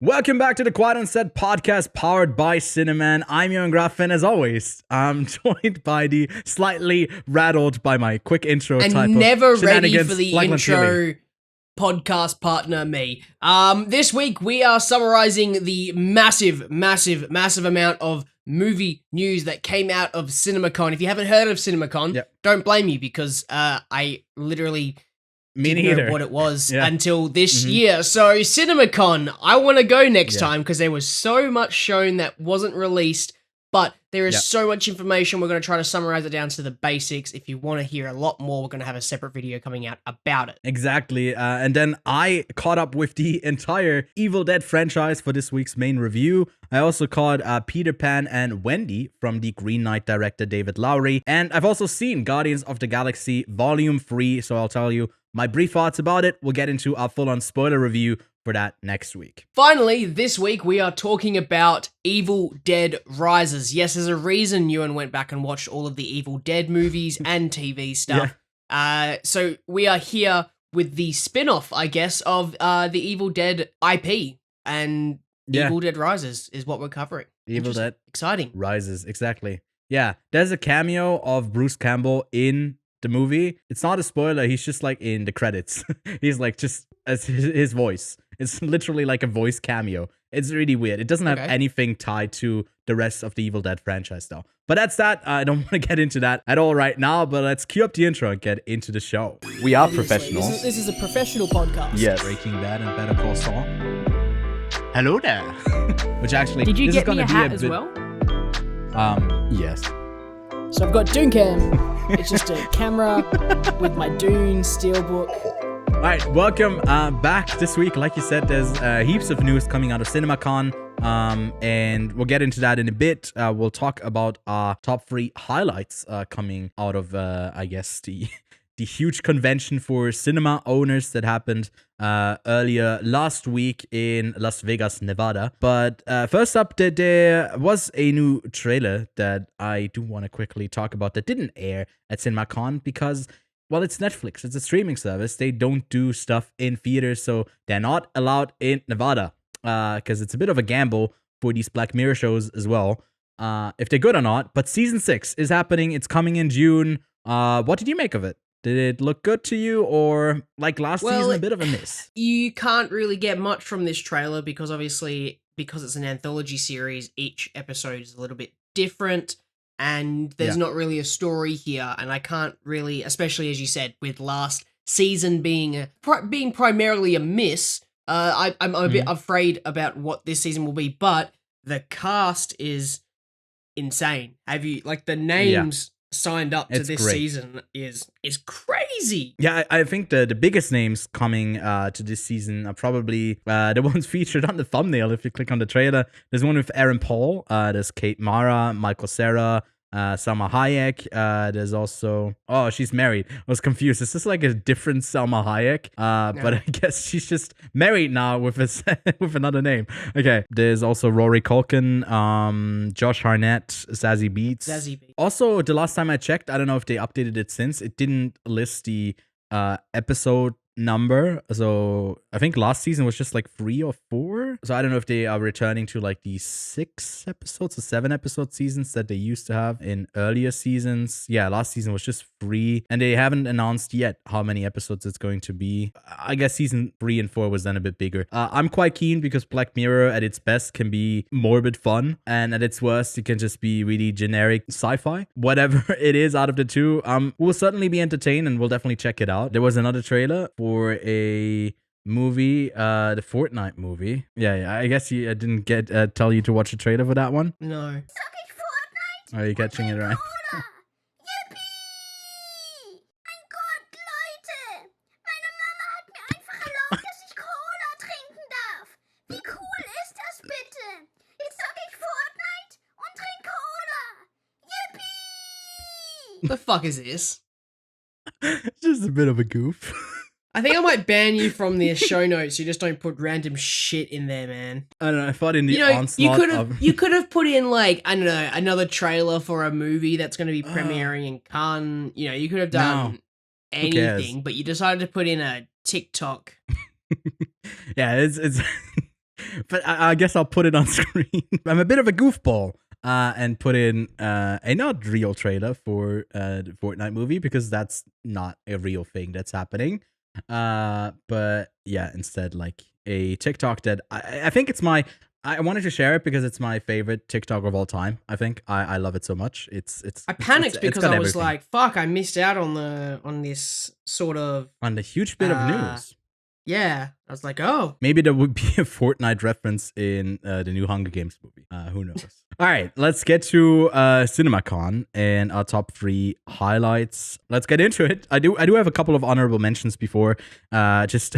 Welcome back to the Quiet on Set podcast powered by Cineman. I'm Ewan and Lachlan, as always. I'm joined by the slightly rattled by my quick intro and type never of ready for the Lachlan intro Tilly. podcast partner me. This week we are summarizing the massive amount of movie news that came out of CinemaCon. If you haven't heard of CinemaCon, don't blame you because I literally didn't know what it was until this year. So CinemaCon, I want to go next time because there was so much shown that wasn't released, but there is so much information. We're going to try to summarize it down to the basics. If you want to hear a lot more, we're going to have a separate video coming out about it. Exactly. And then I caught up with the entire Evil Dead franchise for this week's main review. I also caught Peter Pan and Wendy from the Green Knight director David Lowery. And I've also seen Guardians of the Galaxy Volume 3, so I'll tell you my brief thoughts about it. We'll get into our full-on spoiler review for that next week. Finally, this week we are talking about Evil Dead Rises. Yes, there's a reason Ewan went back and watched all of the Evil Dead movies and TV stuff. So we are here with the spin-off, I guess, of the Evil Dead IP. And Evil Dead Rises is what we're covering. Evil Dead exciting. Rises, exactly. Yeah, there's a cameo of Bruce Campbell in the movie. It's not a spoiler, he's just like in the credits. He's like just as his voice. It's literally like a voice cameo. It's really weird. It doesn't have anything tied to the rest of the Evil Dead franchise though. But that's that. I don't want to get into that at all right now, but let's cue up the intro and get into the show. We are professionals. This is a professional podcast. Yes. Breaking Bad and Better Call Saul. Hello there. Which actually, did you this get is gonna me a be hat a as bit, well? Yes. So I've got Dune Cam. It's just a camera with my Dune steelbook. All right, welcome back this week. Like you said, there's heaps of news coming out of CinemaCon, and we'll get into that in a bit. We'll talk about our top 3 highlights coming out of, I guess, the huge convention for cinema owners that happened earlier last week in Las Vegas, Nevada. But first up, there was a new trailer that I do want to quickly talk about that didn't air at CinemaCon because, well, it's Netflix. It's a streaming service. They don't do stuff in theaters, so they're not allowed in Nevada because it's a bit of a gamble for these Black Mirror shows as well, if they're good or not. But season 6 is happening. It's coming in June. What did you make of it? Did it look good to you, or like last season, a bit of a miss? You can't really get much from this trailer because obviously, because it's an anthology series, each episode is a little bit different, and there's not really a story here, and I can't really, especially as you said, with last season being primarily a miss, I'm a bit afraid about what this season will be, but the cast is insane. Have you, like, the names signed up to this season is crazy. Yeah, I think the biggest names coming to this season are probably the ones featured on the thumbnail. If you click on the trailer, there's one with Aaron Paul, there's Kate Mara, Michael Cera, Salma Hayek. There's also, oh, she's married. I was confused. Is this like a different Salma Hayek? But I guess she's just married now with with another name. Okay. There's also Rory Culkin, Josh Hartnett, Zazie Beetz. Also, the last time I checked, I don't know if they updated it since. It didn't list the episode number, so I think last season was just like 3 or 4, so I don't know if they are returning to like the 6 episodes or 7 episode seasons that they used to have in earlier seasons. Yeah, last season was just 3, and they haven't announced yet how many episodes it's going to be. I guess season 3 and 4 was then a bit bigger. I'm quite keen because Black Mirror at its best can be morbid fun, and at its worst it can just be really generic sci-fi. Whatever it is out of the two, we'll certainly be entertained and we'll definitely check it out. There was another trailer for a movie, the Fortnite movie. Yeah, I guess I didn't tell you to watch the trailer for that one. No. Are you catching it right? The fuck is this? It's just a bit of a goof. I think I might ban you from the show notes. You just don't put random shit in there, man. I don't know. I thought in the onslaught you could have put in, like, I don't know, another trailer for a movie that's going to be premiering in Cannes. You know, you could have done anything, but you decided to put in a TikTok. Yeah, it's But I guess I'll put it on screen. I'm a bit of a goofball. And put in a not real trailer for the Fortnite movie because that's not a real thing that's happening. But yeah, instead like a TikTok that I think it's I wanted to share it because it's my favorite TikTok of all time. I think I love it so much. I panicked it's because got I was everything. like, "Fuck!" I missed out on this sort of On the huge bit of news. Yeah, I was like, "Oh, Maybe there would be a Fortnite reference in the new Hunger Games movie. Who knows? All right, let's get to CinemaCon and our top 3 highlights. Let's get into it. I do have a couple of honorable mentions before. Just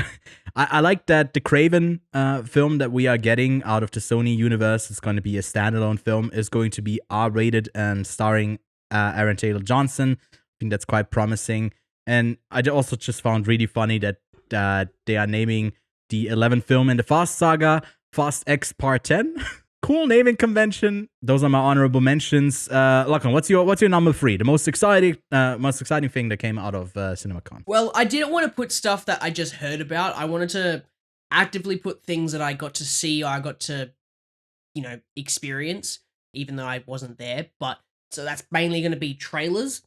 I like that the Craven film that we are getting out of the Sony universe is going to be a standalone film. Is going to be R-rated and starring Aaron Taylor Johnson. I think that's quite promising. And I also just found really funny that they are naming the 11th film in the Fast saga Fast X Part 10. Cool naming convention. Those are my honorable mentions. Lachlan, what's your number 3? The most exciting thing that came out of CinemaCon. Well, I didn't want to put stuff that I just heard about. I wanted to actively put things that I got to see or I got to, experience, even though I wasn't there. But so that's mainly going to be trailers.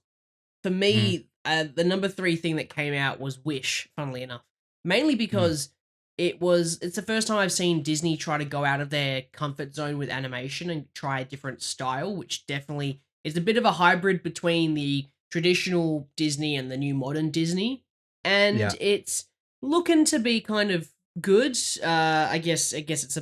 For me, the number 3 thing that came out was Wish, funnily enough. Mainly because it's the first time I've seen Disney try to go out of their comfort zone with animation and try a different style, which definitely is a bit of a hybrid between the traditional Disney and the new modern Disney. And it's looking to be kind of good. I guess it's a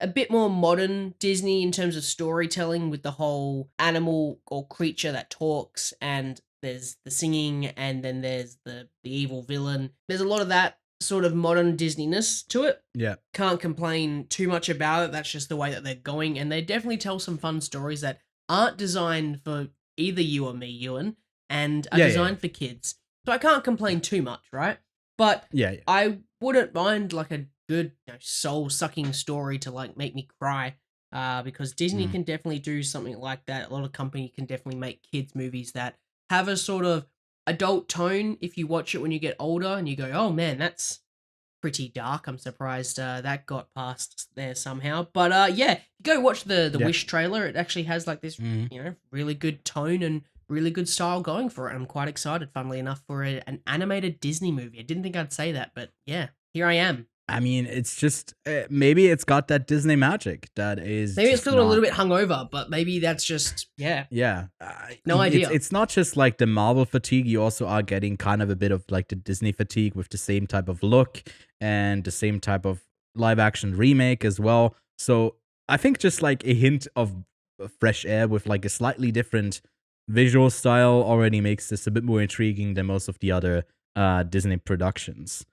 bit more modern Disney in terms of storytelling with the whole animal or creature that talks, and there's the singing, and then there's the evil villain. There's a lot of that sort of modern Disney-ness to it. Yeah. Can't complain too much about it. That's just the way that they're going, and they definitely tell some fun stories that aren't designed for either you or me, Ewan, and are designed for kids. So I can't complain too much, right? But I wouldn't mind like a good soul-sucking story to like make me cry, because Disney can definitely do something like that. A lot of companies can definitely make kids movies that have a sort of adult tone if you watch it when you get older and you go, oh man, that's pretty dark. I'm surprised that got past there somehow. But go watch the Wish trailer. It actually has like this really good tone and really good style going for it. I'm quite excited, funnily enough, for an animated Disney movie. I didn't think I'd say that, but yeah, here I am. I mean, it's just maybe it's got that Disney magic that is. Maybe it's still a little bit hungover, but maybe that's just yeah. No idea. It's not just like the Marvel fatigue. You also are getting kind of a bit of like the Disney fatigue with the same type of look and the same type of live action remake as well. So I think just like a hint of fresh air with like a slightly different visual style already makes this a bit more intriguing than most of the other Disney productions.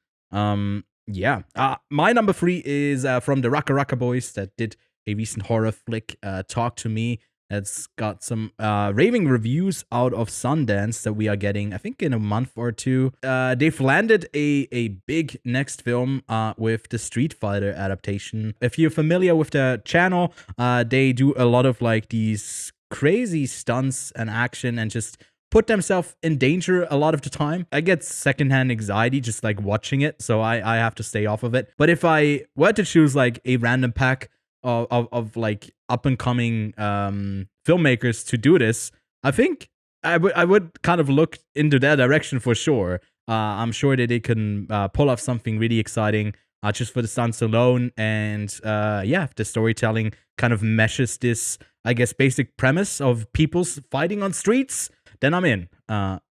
Yeah. My number 3 is from the Racka boys that did a recent horror flick, Talk to Me. It's got some raving reviews out of Sundance that we are getting, I think, in a month or 2. They've landed a big next film with the Street Fighter adaptation. If you're familiar with the channel, they do a lot of like these crazy stunts and action and just put themselves in danger a lot of the time. I get secondhand anxiety just like watching it, so I have to stay off of it. But if I were to choose like a random pack of like up and coming filmmakers to do this, I think I would kind of look into their direction for sure. I'm sure that they can pull off something really exciting just for the stunts alone, and the storytelling kind of meshes this, I guess, basic premise of people's fighting on streets. Then I'm in.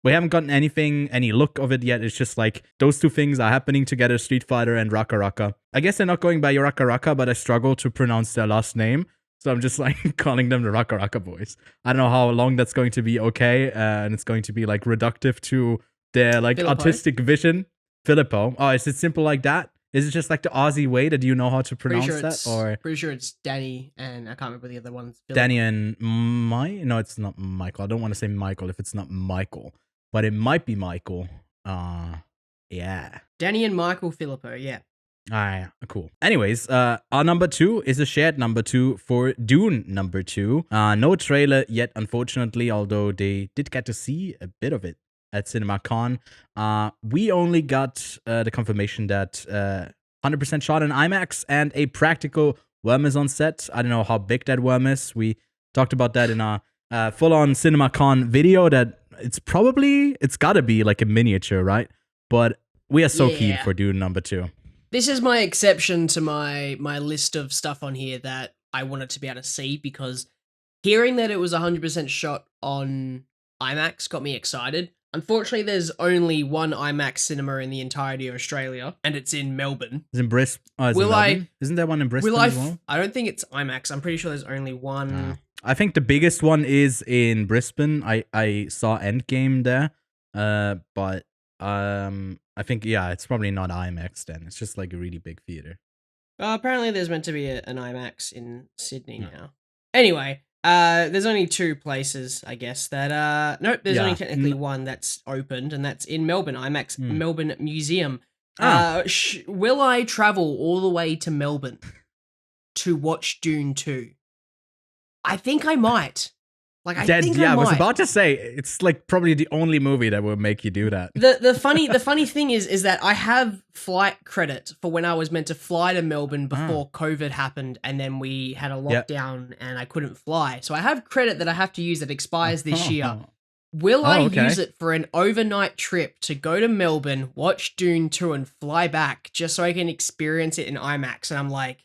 We haven't gotten any look of it yet. It's just like those two things are happening together, Street Fighter and Racka. I guess they're not going by Racka, but I struggle to pronounce their last name. So I'm just like calling them the Racka boys. I don't know how long that's going to be okay. And it's going to be like reductive to their like artistic vision. Filippo. Oh, is it simple like that? Is it just like the Aussie way that you know how to pronounce that? Or pretty sure it's Danny and I can't remember the other ones. Danny and No, it's not Michael. I don't want to say Michael if it's not Michael, but it might be Michael. Yeah. Danny and Michael Filippo. Yeah. Alright, cool. Anyways, our number 2 is a shared number 2 for Dune number 2. No trailer yet, unfortunately, although they did get to see a bit of it at CinemaCon. We only got the confirmation that 100% shot in IMAX, and a practical worm is on set. I don't know how big that worm is. We talked about that in our full-on CinemaCon video, that it's gotta be like a miniature, right? But we are so keen for Dune number 2. This is my exception to my list of stuff on here that I wanted to be able to see, because hearing that it was 100% shot on IMAX got me excited. Unfortunately, there's only one IMAX cinema in the entirety of Australia, and it's in Melbourne. It's in Brisbane. Isn't there one in Brisbane as well? I don't think it's IMAX. I'm pretty sure there's only one. I think the biggest one is in Brisbane. I saw Endgame there, but I think it's probably not IMAX then. It's just like a really big theater. Apparently, there's meant to be an IMAX in Sydney now. Anyway. There's only 2 places, I guess, that, nope, there's only technically one that's opened, and that's in Melbourne, IMAX Melbourne Museum. Will I travel all the way to Melbourne to watch Dune 2? I think I might. Like, I think I might. I was about to say, it's like probably the only movie that will make you do that. The funny thing is that I have flight credit for when I was meant to fly to Melbourne before COVID happened, and then we had a lockdown and I couldn't fly. So I have credit that I have to use that expires this year. Will I use it for an overnight trip to go to Melbourne, watch Dune 2 and fly back just so I can experience it in IMAX? And I'm like,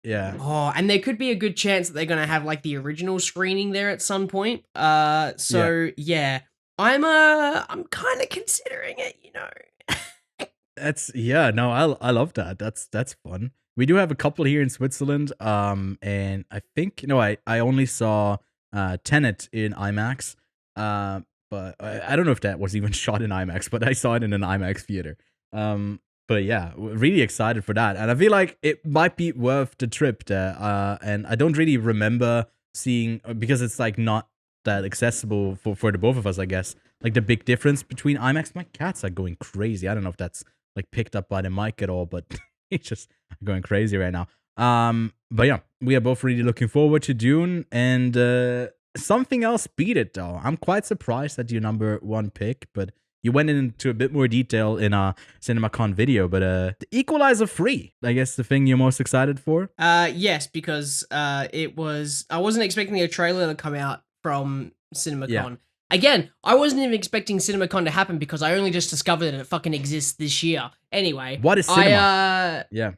and there could be a good chance that they're going to have like the original screening there at some point. I'm kind of considering it, you know. I love that. That's fun. We do have a couple here in Switzerland. And I think, I only saw Tenet in IMAX. But I don't know if that was even shot in IMAX, but I saw it in an IMAX theater. But yeah, really excited for that. And I feel like it might be worth the trip there. And I don't really remember seeing, because it's like not that accessible for the both of us, I guess. Like the big difference between IMAX. My cats are going crazy. I don't know if that's like picked up by the mic at all, but it's just going crazy right now. But yeah, we are both really looking forward to Dune, and something else beat it though. I'm quite surprised at your number 1 pick, but you went into a bit more detail in our CinemaCon video. But the Equalizer 3, I guess the thing you're most excited for? Yes, because I wasn't expecting a trailer to come out from CinemaCon. Yeah. Again, I wasn't even expecting CinemaCon to happen because I only just discovered that it fucking exists this year. Anyway, what is cinema? This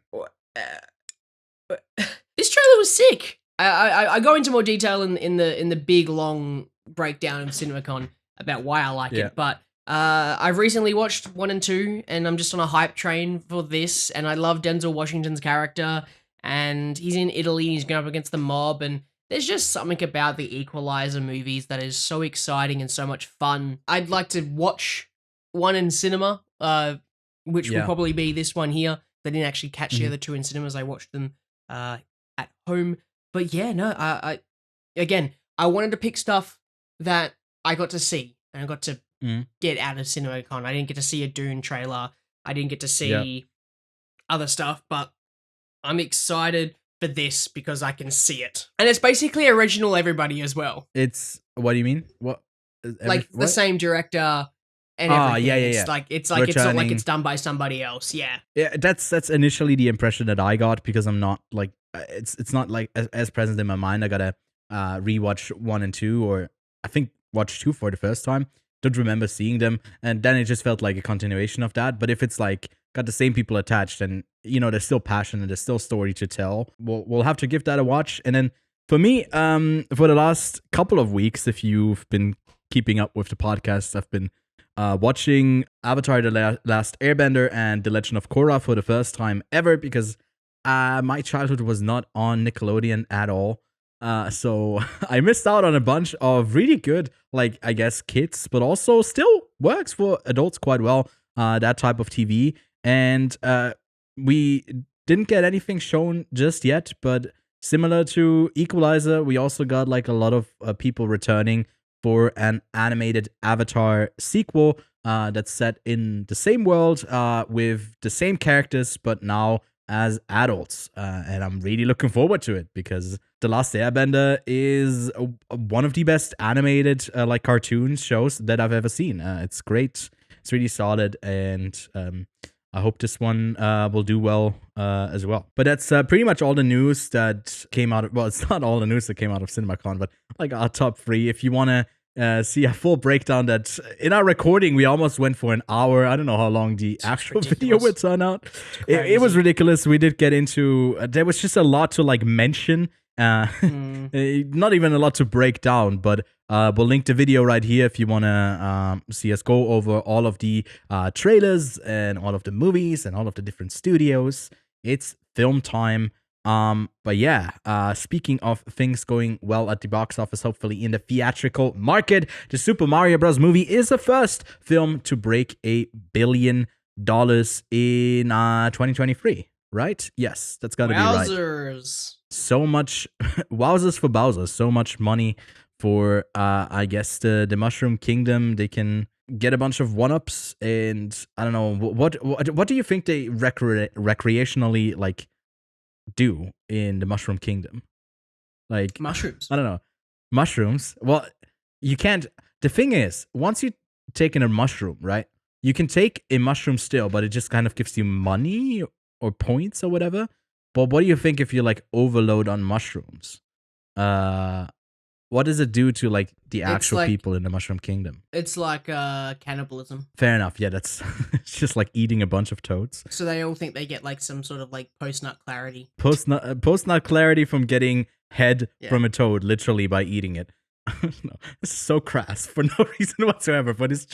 trailer was sick. I go into more detail in the big long breakdown of CinemaCon about why I like it, but I've recently watched 1 and 2, and I'm just on a hype train for this, and I love Denzel Washington's character, and he's in Italy, he's going up against the mob, and there's just something about the Equalizer movies that is so exciting and so much fun. I'd like to watch one in cinema, which will probably be this one here. I didn't actually catch the other 2 in cinemas. I watched them at home. But yeah, no, I wanted to pick stuff that I got to see, and I got to get out of CinemaCon. I didn't get to see a Dune trailer. I didn't get to see other stuff, but I'm excited for this because I can see it. And it's basically original everybody as well. What do you mean? What? The same director and everything. Yeah. It's not like it's done by somebody else. Yeah. Yeah, that's initially the impression that I got, because I'm not like, it's not like as present in my mind. I gotta rewatch 1 and 2, or I think watch 2 for the first time. Don't remember seeing them, and then it just felt like a continuation of that. But if it's like got the same people attached, and there's still passion and there's still story to tell, we'll have to give that a watch. And then for me, for the last couple of weeks, if you've been keeping up with the podcast, I've been watching Avatar: The Last Airbender and The Legend of Korra for the first time ever, because my childhood was not on Nickelodeon at all. So I missed out on a bunch of really good, like, I guess, kids, but also still works for adults quite well, that type of TV. And we didn't get anything shown just yet, but similar to Equalizer, we also got like a lot of people returning for an animated Avatar sequel that's set in the same world with the same characters, but now as adults. And I'm really looking forward to it, because The Last Airbender is one of the best animated like cartoon shows that I've ever seen. It's great. It's really solid, and I hope this one will do well as well. But that's pretty much all the news that came out of, well, it's not all the news that came out of CinemaCon, but like our top 3. If you want to see a full breakdown, that in our recording, we almost went for an hour. I don't know how long the actual video would turn out. It was ridiculous. We did get into, there was just a lot to like mention. Not even a lot to break down, but we'll link the video right here if you want to see us go over all of the trailers and all of the movies and all of the different studios. It's film time. But yeah, speaking of things going well at the box office, hopefully in the theatrical market, the Super Mario Bros. Movie is the first film to break $1 billion in 2023. Right? Yes, that's gotta be right. Wowzers. So much wowzers for Bowser. So much money for I guess the Mushroom Kingdom. They can get a bunch of one-ups, and I don't know what do you think they recreationally like do in the Mushroom Kingdom? Like mushrooms. I don't know. Mushrooms. Well, you can't. The thing is, once you take in a mushroom, right? You can take a mushroom still, but it just kind of gives you money or points or whatever. But what do you think if you like overload on mushrooms? What does it do to like the actual people in the Mushroom Kingdom? It's like cannibalism. Fair enough. Yeah, that's it's just like eating a bunch of toads. So they all think they get like some sort of like post-nut clarity. Post-nut clarity from getting head from a toad, literally by eating it. No, this is so crass for no reason whatsoever for this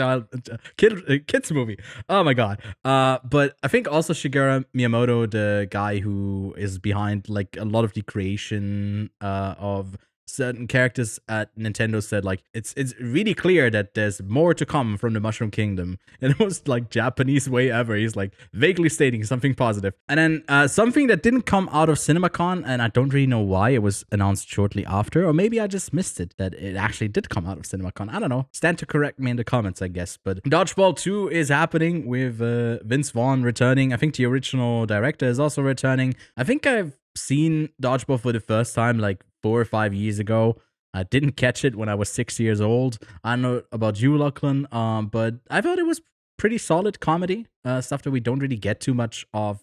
kids movie. Oh my god. But I think also Shigeru Miyamoto, the guy who is behind like a lot of the creation of certain characters at Nintendo, said like it's really clear that there's more to come from the Mushroom Kingdom in the most like Japanese way ever. He's like vaguely stating something positive. And then something that didn't come out of CinemaCon, and I don't really know why, it was announced shortly after, or maybe I just missed it, that it actually did come out of CinemaCon. I don't know. Stand to correct me in the comments, I guess. But Dodgeball 2 is happening with Vince Vaughn returning. I think the original director is also returning. I think I've seen Dodgeball for the first time like 4 or 5 years ago. I didn't catch it when I was 6 years old. I don't know about you, Lachlan, but I thought it was pretty solid comedy, stuff that we don't really get too much of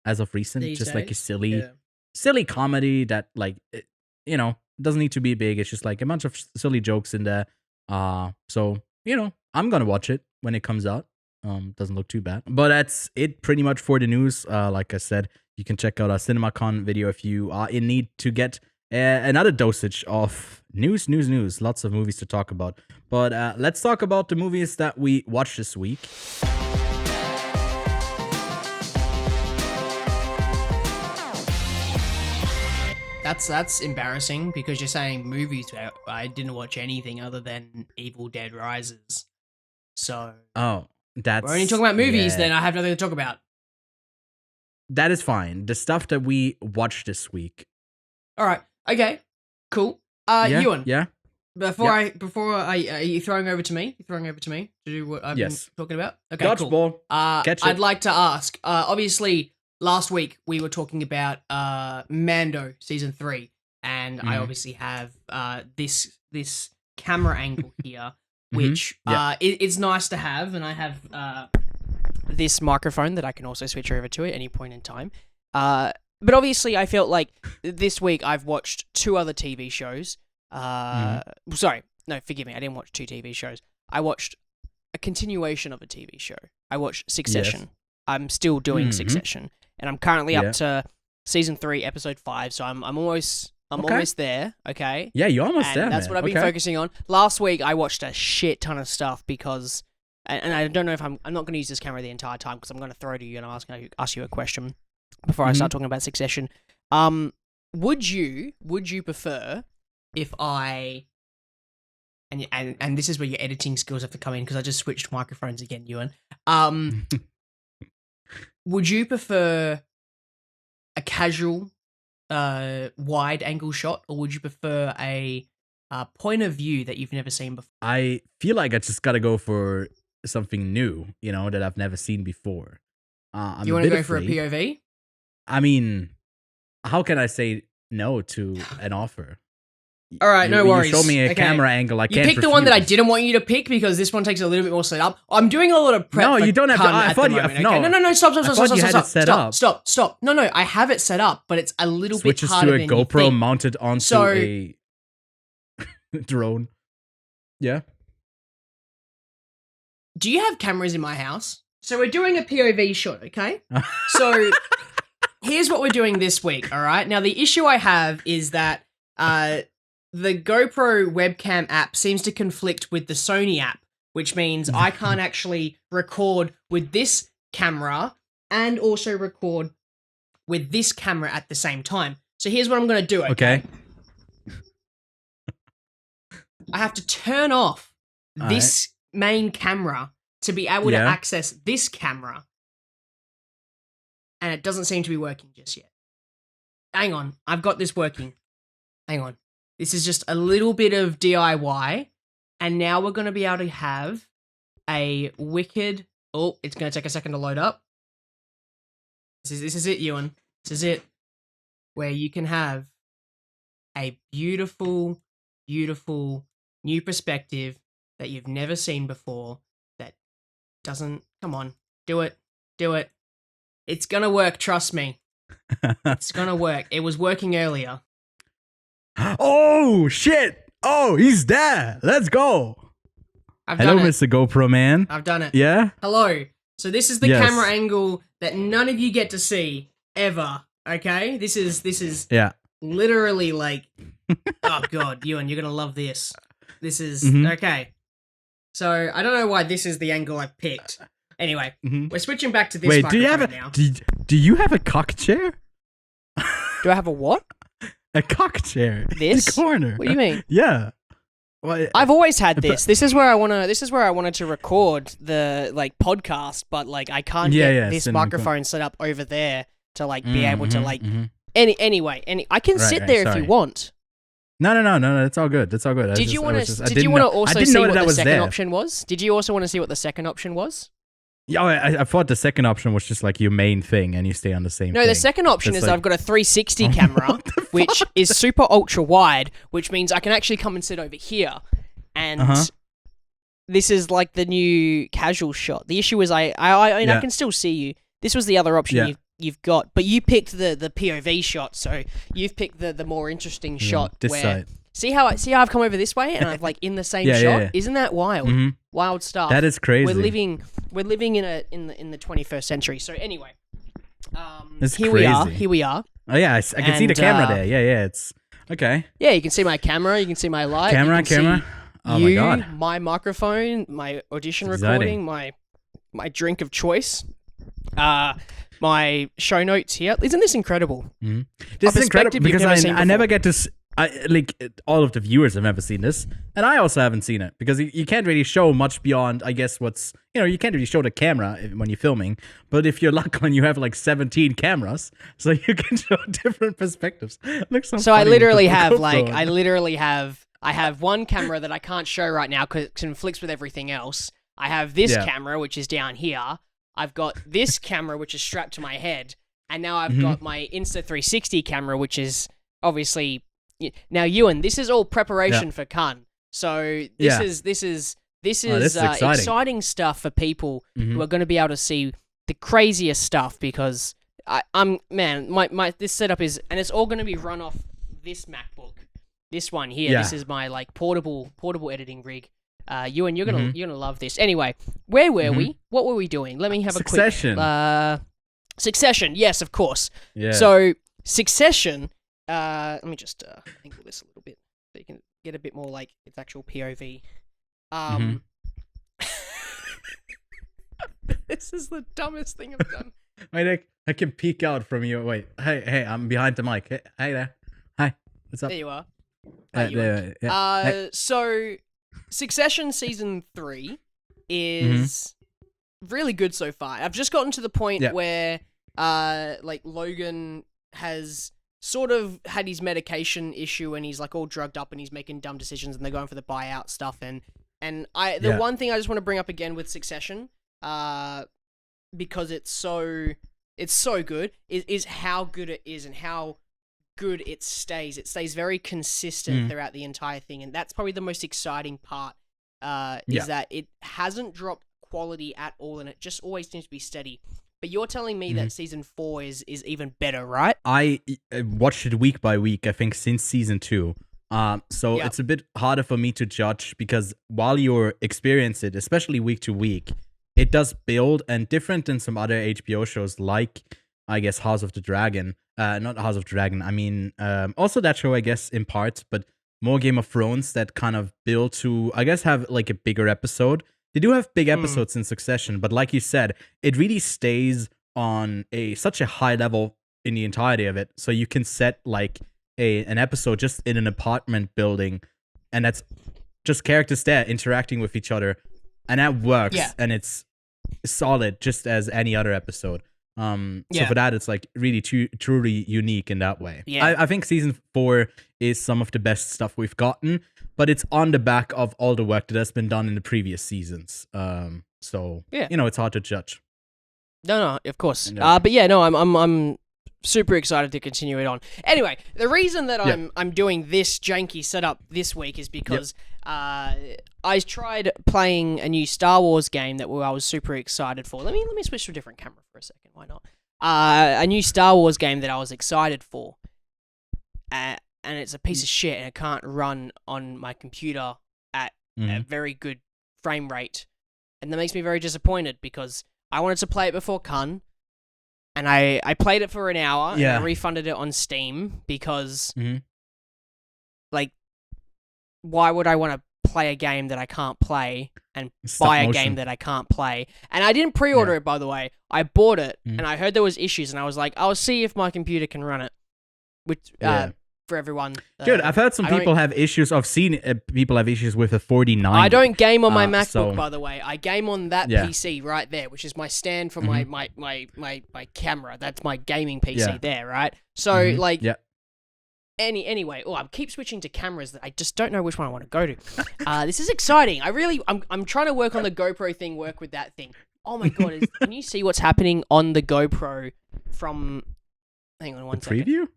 as of recent. These just days? like a silly comedy that like, doesn't need to be big. It's just like a bunch of silly jokes in there. So, I'm gonna watch it when it comes out. Doesn't look too bad. But that's it pretty much for the news. Like I said, you can check out our CinemaCon video if you are in need to get another dosage of news. Lots of movies to talk about. But let's talk about the movies that we watched this week. That's embarrassing because you're saying movies. I didn't watch anything other than Evil Dead Rises. So we're only talking about movies. Then I have nothing to talk about. That is fine. The stuff that we watched this week. All right. Okay. Cool. Ewan. Yeah. Before are you throwing over to me? You're throwing over to me to do what I've been talking about? Okay. Dodgeball. Cool. Catch it. I'd like to ask. Obviously, last week we were talking about Mando season 3, and I obviously have this camera angle here, which it's nice to have, and I have this microphone that I can also switch over to at any point in time. But obviously, I felt like this week I've watched 2 other TV shows. Sorry, no, forgive me. I didn't watch 2 TV shows. I watched a continuation of a TV show. I watched Succession. Yes. I'm still doing Succession, and I'm currently up to season 3, episode 5. So I'm almost there. Okay. Yeah, you're almost there. That's what I've been focusing on. Last week I watched a shit ton of stuff because. And I don't know if I'm not going to use this camera the entire time because I'm going to throw to you and ask you a question before I start talking about Succession. Would you prefer if I and this is where your editing skills have to come in because I just switched microphones again, Ewan. Would you prefer a casual wide angle shot, or would you prefer a point of view that you've never seen before? I feel like I just got to go for something new, that I've never seen before. You want to go for a POV? I mean, how can I say no to an offer? All right, no worries. You show me a Okay. camera angle. I You can't. picked the one that I refuse. didn't want you to pick because this one takes a little bit more setup. I'm doing a lot of prep. No, for you don't have to- Kun I at thought the you- moment, no. okay? No, stop, I thought you had it set up. stop. No, I have it set up, but it's a little bit Switches harder to a than you GoPro think. mounted onto So- a drone. Yeah. Do you have cameras in my house? So we're doing a POV shot, okay? So here's what we're doing this week, all right? Now, the issue I have is that the GoPro webcam app seems to conflict with the Sony app, which means I can't actually record with this camera and also record with this camera at the same time. So here's what I'm going to do, okay? I have to turn off this main camera to be able to access this camera. And it doesn't seem to be working just yet. Hang on, I've got this working. Hang on. This is just a little bit of DIY. And now we're going to be able to have a wicked... Oh, it's going to take a second to load up. This is it, Ewan. This is it. Where you can have a beautiful, beautiful new perspective that you've never seen before that doesn't... Come on, do it. Do it. It's going to work, trust me. It's going to work. It was working earlier. Oh, shit. Oh, he's there. Let's go. Hello, done it. Mr. GoPro man. I've done it. Yeah? Hello. So this is the Yes. camera angle that none of you get to see ever. Okay? This is Yeah. literally like, oh god, Ewan, you're gonna love this. This is Mhm. okay. So I don't know why this is the angle I picked. Anyway, Mhm. we're switching back to this Wait, do you have microphone a now. do you have a cock chair? Do I have a what? A cock chair. in This? the corner. What do you mean? Yeah. Well, I've always had this. This is where I wanted to record the like podcast, but like I can't get this CinemaCon. microphone set up over there to like be able to like mhm. anyway, I can Right, sit right, there if sorry. you want. No, it's all good. It's all good. Did you want to also I didn't see know what that the was second there. option was? Did you also want to see what the second option was? Yeah, I thought the second option was just like your main thing and you stay on the same No, thing. the second option It's is like- I've got a 360 camera, which is super ultra wide, which means I can actually come and sit over here. And this is like the new casual shot. The issue is I can still see you. This was the other option you've got, but you picked the POV shot, so you've picked the more interesting shot. this where, side. See how I've come over this way and I've like in the same shot. Yeah. Isn't that wild? Mhm. Wild stuff. That is crazy. We're living in the 21st century. So anyway, It's here we are. crazy. Here we are. Oh yeah, I can see the And, camera there. Yeah, it's okay. Yeah, you can see my camera. You can see my light. Camera. You can see Oh my you, god. my microphone, my audition It's recording, my drink of choice, my show notes here. Isn't this incredible? This A is incredible perspective you've because never seen I never before. get to. All of the viewers have never seen this, and I also haven't seen it because you can't really show much beyond. I guess what's you can't really show the camera when you're filming. But if you're Lachlan, you have like 17 cameras, so you can show different perspectives. Looks So I literally have GoPro. I have one camera that I can't show right now because it conflicts with everything else. I have this camera which is down here. I've got this camera which is strapped to my head, and now I've got my Insta360 camera which is obviously. Now, Ewan, this is all preparation for Kun. So this is exciting stuff for people who are going to be able to see the craziest stuff because my this setup is, and it's all going to be run off this MacBook, this one here. Yeah. This is my like portable editing rig. Ewan, you're gonna love this. Anyway, where were we? What were we doing? Let me have Succession. a quick Succession. Yes, of course. Yeah. So Succession. Let me just angle this a little bit so you can get a bit more like its actual POV. This is the dumbest thing I've done. Wait, I can peek out from you. Wait, hey, I'm behind the mic. Hey there. Hi. What's up? There you are. Hey. So Succession season 3 is really good so far. I've just gotten to the point where like Logan has sort of had his medication issue and he's like all drugged up and he's making dumb decisions and they're going for the buyout stuff and the one thing I just want to bring up again with Succession because it's so good is how good it is and how good it stays. It stays very consistent throughout the entire thing, and that's probably the most exciting part. Is that it hasn't dropped quality at all, and it just always seems to be steady. But you're telling me that season 4 is even better, right? I watched it week by week, I think, since season 2. So it's a bit harder for me to judge because while you're experience it, especially week to week, it does build, and different than some other HBO shows like, I guess, House of the Dragon. Not House of the Dragon. I mean, also that show, I guess, in parts, but more Game of Thrones that kind of build to, I guess, have like a bigger episode. They do have big episodes in succession, but like you said, it really stays on such a high level in the entirety of it. So you can set like an episode just in an apartment building, and that's just characters there interacting with each other, and that works, and it's solid just as any other episode. So for that, it's like really truly unique in that way. Yeah. I think season 4 is some of the best stuff we've gotten, but it's on the back of all the work that has been done in the previous seasons. So it's hard to judge. No, of course. But yeah, no, I'm super excited to continue it on. Anyway, the reason that I'm doing this janky setup this week is because I tried playing a new Star Wars game that I was super excited for. Let me switch to a different camera for a second. Why not? A new Star Wars game that I was excited for, and it's a piece of shit, and it can't run on my computer at a very good frame rate, and that makes me very disappointed because I wanted to play it before Con. And I played it for an hour, and I refunded it on Steam because, like, why would I want to play a game that I can't play and buy a game that I can't play? And I didn't pre-order it, by the way. I bought it, and I heard there was issues, and I was like, I'll see if my computer can run it. Which, for everyone. Dude, I've heard some people have issues. I've seen people have issues with a 4090. I don't game on my MacBook, by the way. I game on that PC right there, which is my stand for my camera. That's my gaming PC there, right? So, anyway, I keep switching to cameras that I just don't know which one I want to go to. This is exciting. I'm trying to work on the GoPro thing, work with that thing. Oh my god, can you see what's happening on the GoPro from... Hang on one second. Preview?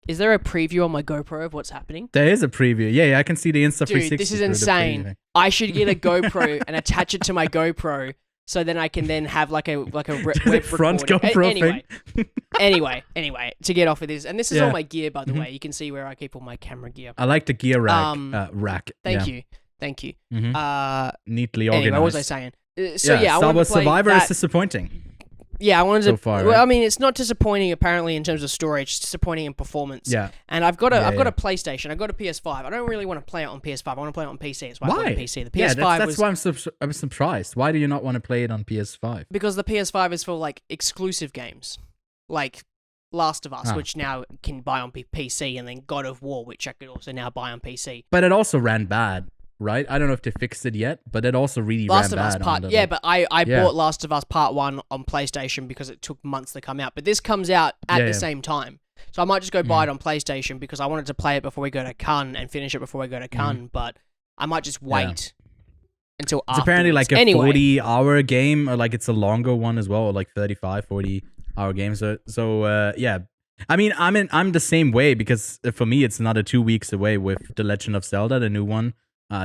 Is there a preview on my GoPro of what's happening? There is a preview. Yeah, I can see the Insta360. Dude, this is insane. I should get a Gopro and attach it to my GoPro so then I can then have like a web front recording. GoPro Anyway, to get off of this. And this is all my gear, by the way. You can see where I keep all my camera gear. I like the gear rack. Thank you. Neatly Anyway, organized. what was I saying? I Star Wars Survivor is disappointing. Yeah, I wanted to. So far, right? Well, I mean, it's not disappointing apparently in terms of storage. It's disappointing in performance. Yeah. And I've got a PlayStation. I've got a PS5. I don't really want to play it on PS5. I want to play it on PC. That's why I bought a PC. The PS5 that's why I'm surprised. Why do you not want to play it on PS5? Because the PS5 is for like exclusive games, like Last of Us, which now can buy on PC, and then God of War, which I could also now buy on PC. But it also ran bad. Right? I don't know if they fixed it yet, but it also really ran bad. But I bought Last of Us Part 1 on PlayStation because it took months to come out. But this comes out at the same time. So I might just go buy it on PlayStation because I wanted to play it before we go to Cannes and finish it before we go to Cannes. But I might just wait until afterwards. It's apparently like a 40-hour game, or like it's a longer one as well, or like 35, 40-hour game. So yeah. I mean, I'm the same way because for me, it's another 2 weeks away with The Legend of Zelda, the new one.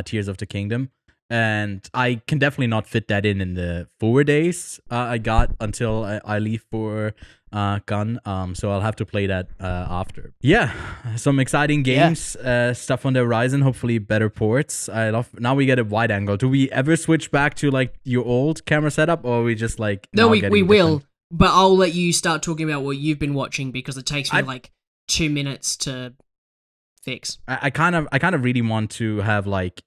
Tears of the Kingdom, and I can definitely not fit that in the 4 days I got until I leave for Gun. So I'll have to play that after. Yeah, some exciting games, stuff on the horizon. Hopefully better ports. Now we get a wide angle. Do we ever switch back to like your old camera setup, or are we just like no? We will, but I'll let you start talking about what you've been watching because it takes me like 2 minutes to fix. I kind of really want to have like,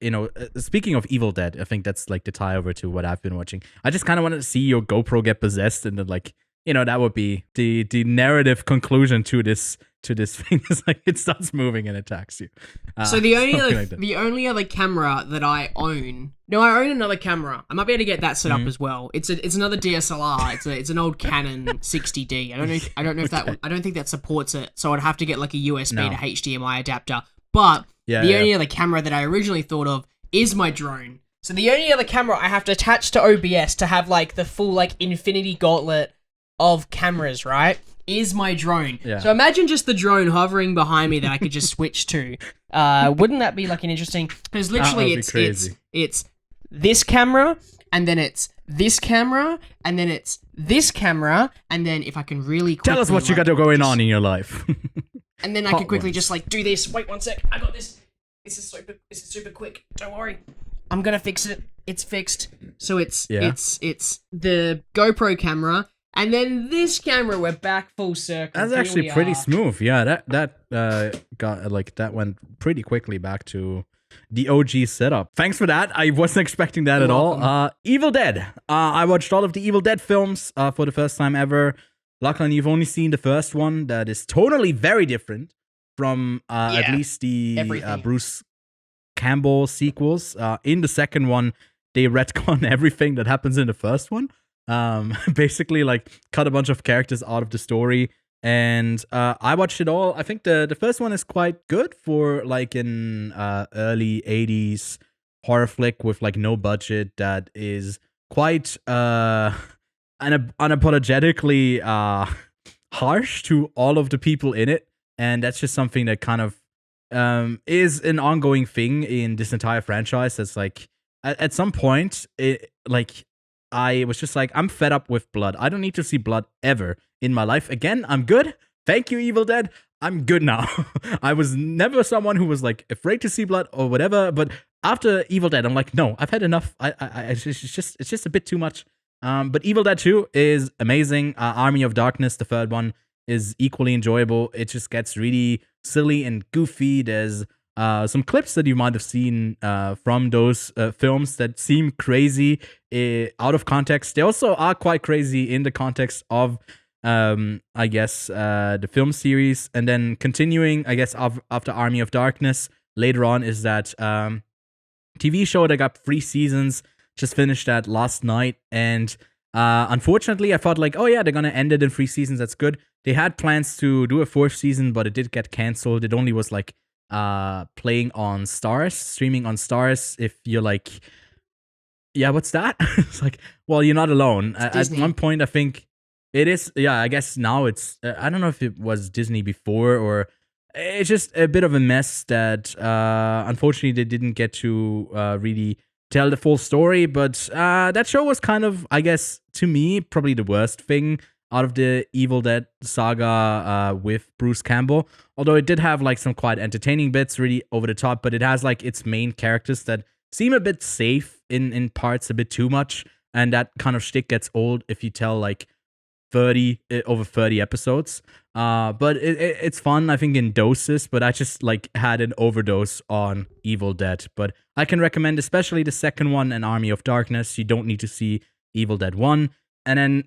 speaking of Evil Dead, I think that's like the tie over to what I've been watching. I just kind of wanted to see your GoPro get possessed, and then like, that would be the narrative conclusion to this thing. Is like it starts moving and attacks you. So the only other camera that I own. No, I own another camera. I might be able to get that set up as well. It's another DSLR. It's an old Canon 60D. I don't know if that I don't think that supports it. So I'd have to get like a USB to HDMI adapter. But the only other camera that I originally thought of is my drone. So the only other camera I have to attach to OBS to have like the full like infinity gauntlet of cameras, right? is my drone. Yeah. So imagine just the drone hovering behind me that I could just switch to. Wouldn't that be like an interesting? Because literally, it's this camera, and then it's this camera, and then it's this camera, and then if I can really quickly, tell us what you got going on in your life. And then I can quickly just like do this. Wait 1 sec. I got this. This is super quick. Don't worry. I'm gonna fix it. It's fixed. So it's the GoPro camera, and then this camera. We're back full circle. That's actually pretty smooth. Yeah, that went pretty quickly back to the OG setup. Thanks for that. I wasn't expecting that at all. Evil Dead. I watched all of the Evil Dead films for the first time ever. Lachlan, you've only seen the first one. That is totally very different from at least the Bruce Campbell sequels. In the second one, they retcon everything that happens in the first one. Basically, like, cut a bunch of characters out of the story. And I watched it all. I think the first one is quite good for like an early 80s horror flick with like no budget that is quite unapologetically harsh to all of the people in it. And that's just something that kind of is an ongoing thing in this entire franchise. That's like at some point, I was just like, I'm fed up with blood. I don't need to see blood ever in my life again. I'm good. Thank you, Evil Dead. I'm good now. I was never someone who was like afraid to see blood or whatever. But after Evil Dead, I'm like, no, I've had enough. It's just a bit too much. But Evil Dead 2 is amazing. Army of Darkness, the third one, is equally enjoyable. It just gets really silly and goofy. There's some clips that you might have seen from those films that seem crazy out of context. They also are quite crazy in the context of, I guess, the film series. And then continuing, I guess, after Army of Darkness, later on is that TV show that got 3 seasons. Just finished that last night. And unfortunately, I thought like, oh yeah, they're going to end it in 3 seasons. That's good. They had plans to do a 4th season, but it did get canceled. It only was like playing on Stars, streaming on Stars. If you're like, yeah, what's that? It's like, well, you're not alone. At one point, I think it is. Yeah, I guess now it's, I don't know if it was Disney before, or it's just a bit of a mess that unfortunately they didn't get to really tell the full story. But that show was kind of, I guess, to me, probably the worst thing out of the Evil Dead saga with Bruce Campbell. Although it did have like some quite entertaining bits, really over the top, but it has like its main characters that seem a bit safe in parts, a bit too much. And that kind of shtick gets old if you tell like over 30 episodes. But it's fun, I think, in doses, but I just like had an overdose on Evil Dead. But I can recommend especially the second one and Army of Darkness. You don't need to see Evil Dead 1. And then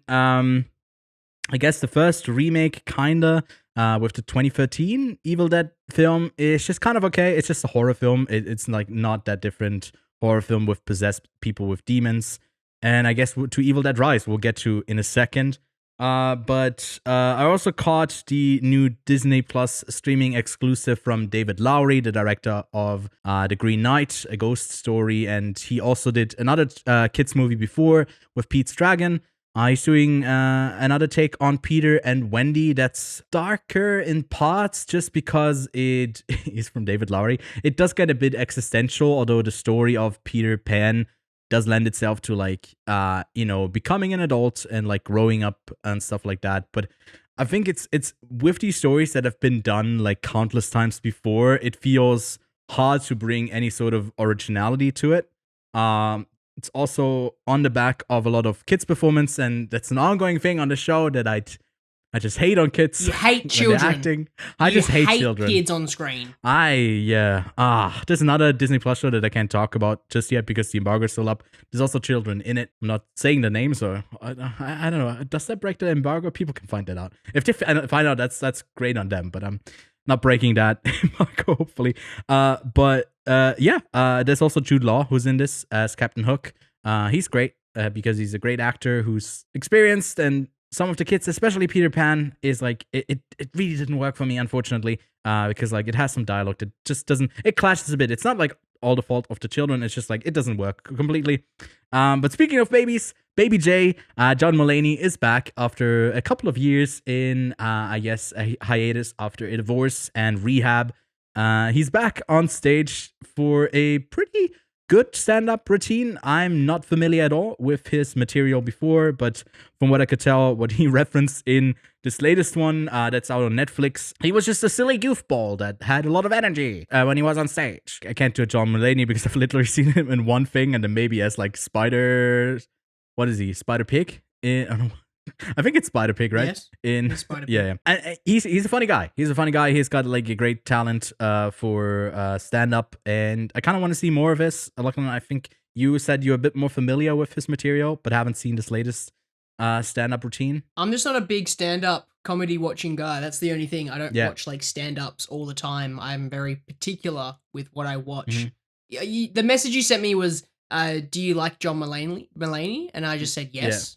I guess the first remake, kinda, with the 2013 Evil Dead film, is just kind of okay. It's just a horror film. It's like not that different horror film with possessed people with demons. And I guess to Evil Dead Rise, we'll get to in a second. But I also caught the new Disney Plus streaming exclusive from David Lowery, the director of The Green Knight, A Ghost Story, and he also did another kids movie before with Pete's Dragon. He's doing another take on Peter and Wendy that's darker in parts just because it is from David Lowery. It does get a bit existential, although the story of Peter Pan does lend itself to like, becoming an adult and like growing up and stuff like that. But I think it's with these stories that have been done like countless times before, it feels hard to bring any sort of originality to it. It's also on the back of a lot of kids' performance, and that's an ongoing thing on the show that I just hate on kids. You hate children. Acting. I just hate children. Kids on screen. There's another Disney Plus show that I can't talk about just yet because the embargo is still up. There's also children in it. I'm not saying the names, so I don't know. Does that break the embargo? People can find that out. If they find out, that's great on them. But I'm not breaking that embargo, hopefully. There's also Jude Law who's in this as Captain Hook. He's great because he's a great actor who's experienced, and some of the kids, especially Peter Pan, is like it really didn't work for me, unfortunately, because like it has some dialogue that just doesn't, it clashes a bit. It's not like all the fault of the children, it's just like it doesn't work completely. But speaking of babies, Baby J, John Mulaney, is back after a couple of years in, I guess, a hiatus after a divorce and rehab. He's back on stage for a pretty good stand-up routine. I'm not familiar at all with his material before, but from what I could tell, what he referenced in this latest one that's out on Netflix, he was just a silly goofball that had a lot of energy when he was on stage. I can't do a John Mulaney because I've literally seen him in one thing, and then maybe as like Spider... What is he? Spider Pig? I don't know. I think it's Spider Pig, right? Yes. Spider Pig. Yeah. And he's a funny guy. He's a funny guy. He's got like a great talent for stand up, and I kind of want to see more of his. Lachlan, I think you said you're a bit more familiar with his material, but haven't seen this latest stand up routine. I'm just not a big stand up comedy watching guy. That's the only thing. I don't watch like stand ups all the time. I'm very particular with what I watch. The message you sent me was, do you like John Mulaney? And I just said yes.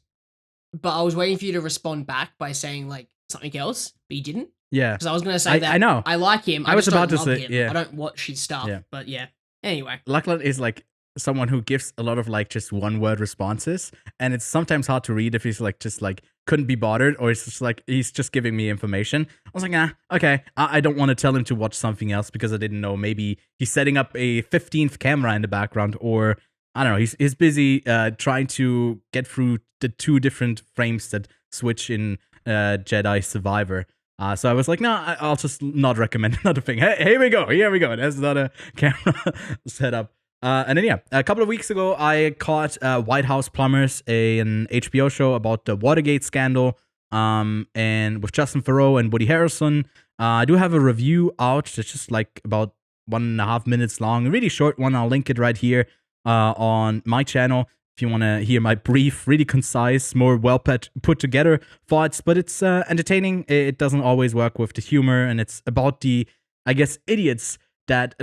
Yeah. But I was waiting for you to respond back by saying like something else, but you didn't. Yeah. Because I was going to say that I know. I like him. I was about to say, him. I don't watch his stuff. Yeah. But yeah. Anyway. Lachlan is like someone who gives a lot of like just one word responses. And it's sometimes hard to read if he's like just like couldn't be bothered, or it's just like he's just giving me information. I was like, okay. I don't want to tell him to watch something else because I didn't know. Maybe he's setting up a 15th camera in the background, or I don't know. He's busy trying to get through the 2 different frames that switch in Jedi Survivor. So I was like, no, I'll just not recommend another thing. Hey, here we go. There's another camera setup. And then yeah, a couple of weeks ago, I caught White House Plumbers, an HBO show about the Watergate scandal, and with Justin Theroux and Woody Harrelson. I do have a review out. It's just like about 1.5 minutes long, a really short one. I'll link it right here on my channel if you want to hear my brief, really concise, more well put together thoughts. But it's entertaining. It doesn't always work with the humor, and it's about the, I guess, idiots that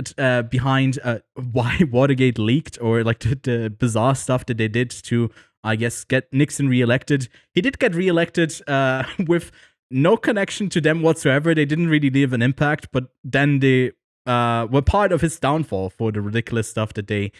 behind why Watergate leaked, or like the bizarre stuff that they did to, I guess, get Nixon reelected. He did get reelected with no connection to them whatsoever. They didn't really leave an impact, but then they were part of his downfall for the ridiculous stuff that they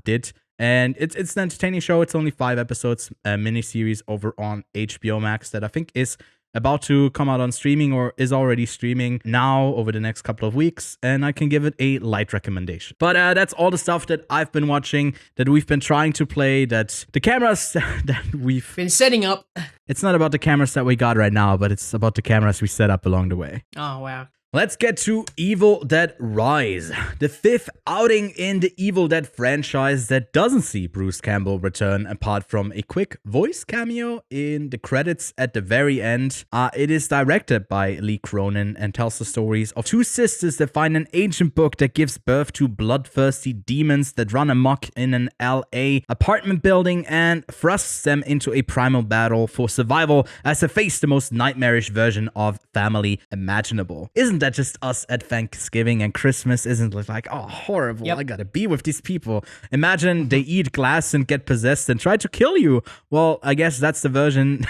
did. And it's an entertaining show. It's only 5 episodes, a miniseries over on HBO Max that I think is about to come out on streaming, or is already streaming now over the next couple of weeks, and I can give it a light recommendation. But that's all the stuff that I've been watching, that we've been trying to play, that the cameras that we've been setting up. It's not about the cameras that we got right now, but it's about the cameras we set up along the way. Oh, wow. Let's get to Evil Dead Rise, the 5th outing in the Evil Dead franchise that doesn't see Bruce Campbell return apart from a quick voice cameo in the credits at the very end. It is directed by Lee Cronin and tells the stories of 2 sisters that find an ancient book that gives birth to bloodthirsty demons that run amok in an LA apartment building and thrusts them into a primal battle for survival as they face the most nightmarish version of family imaginable. Isn't that just us at Thanksgiving and Christmas? Isn't it like, oh, horrible, I gotta be with these people. Imagine they eat glass and get possessed and try to kill you. Well, I guess that's the version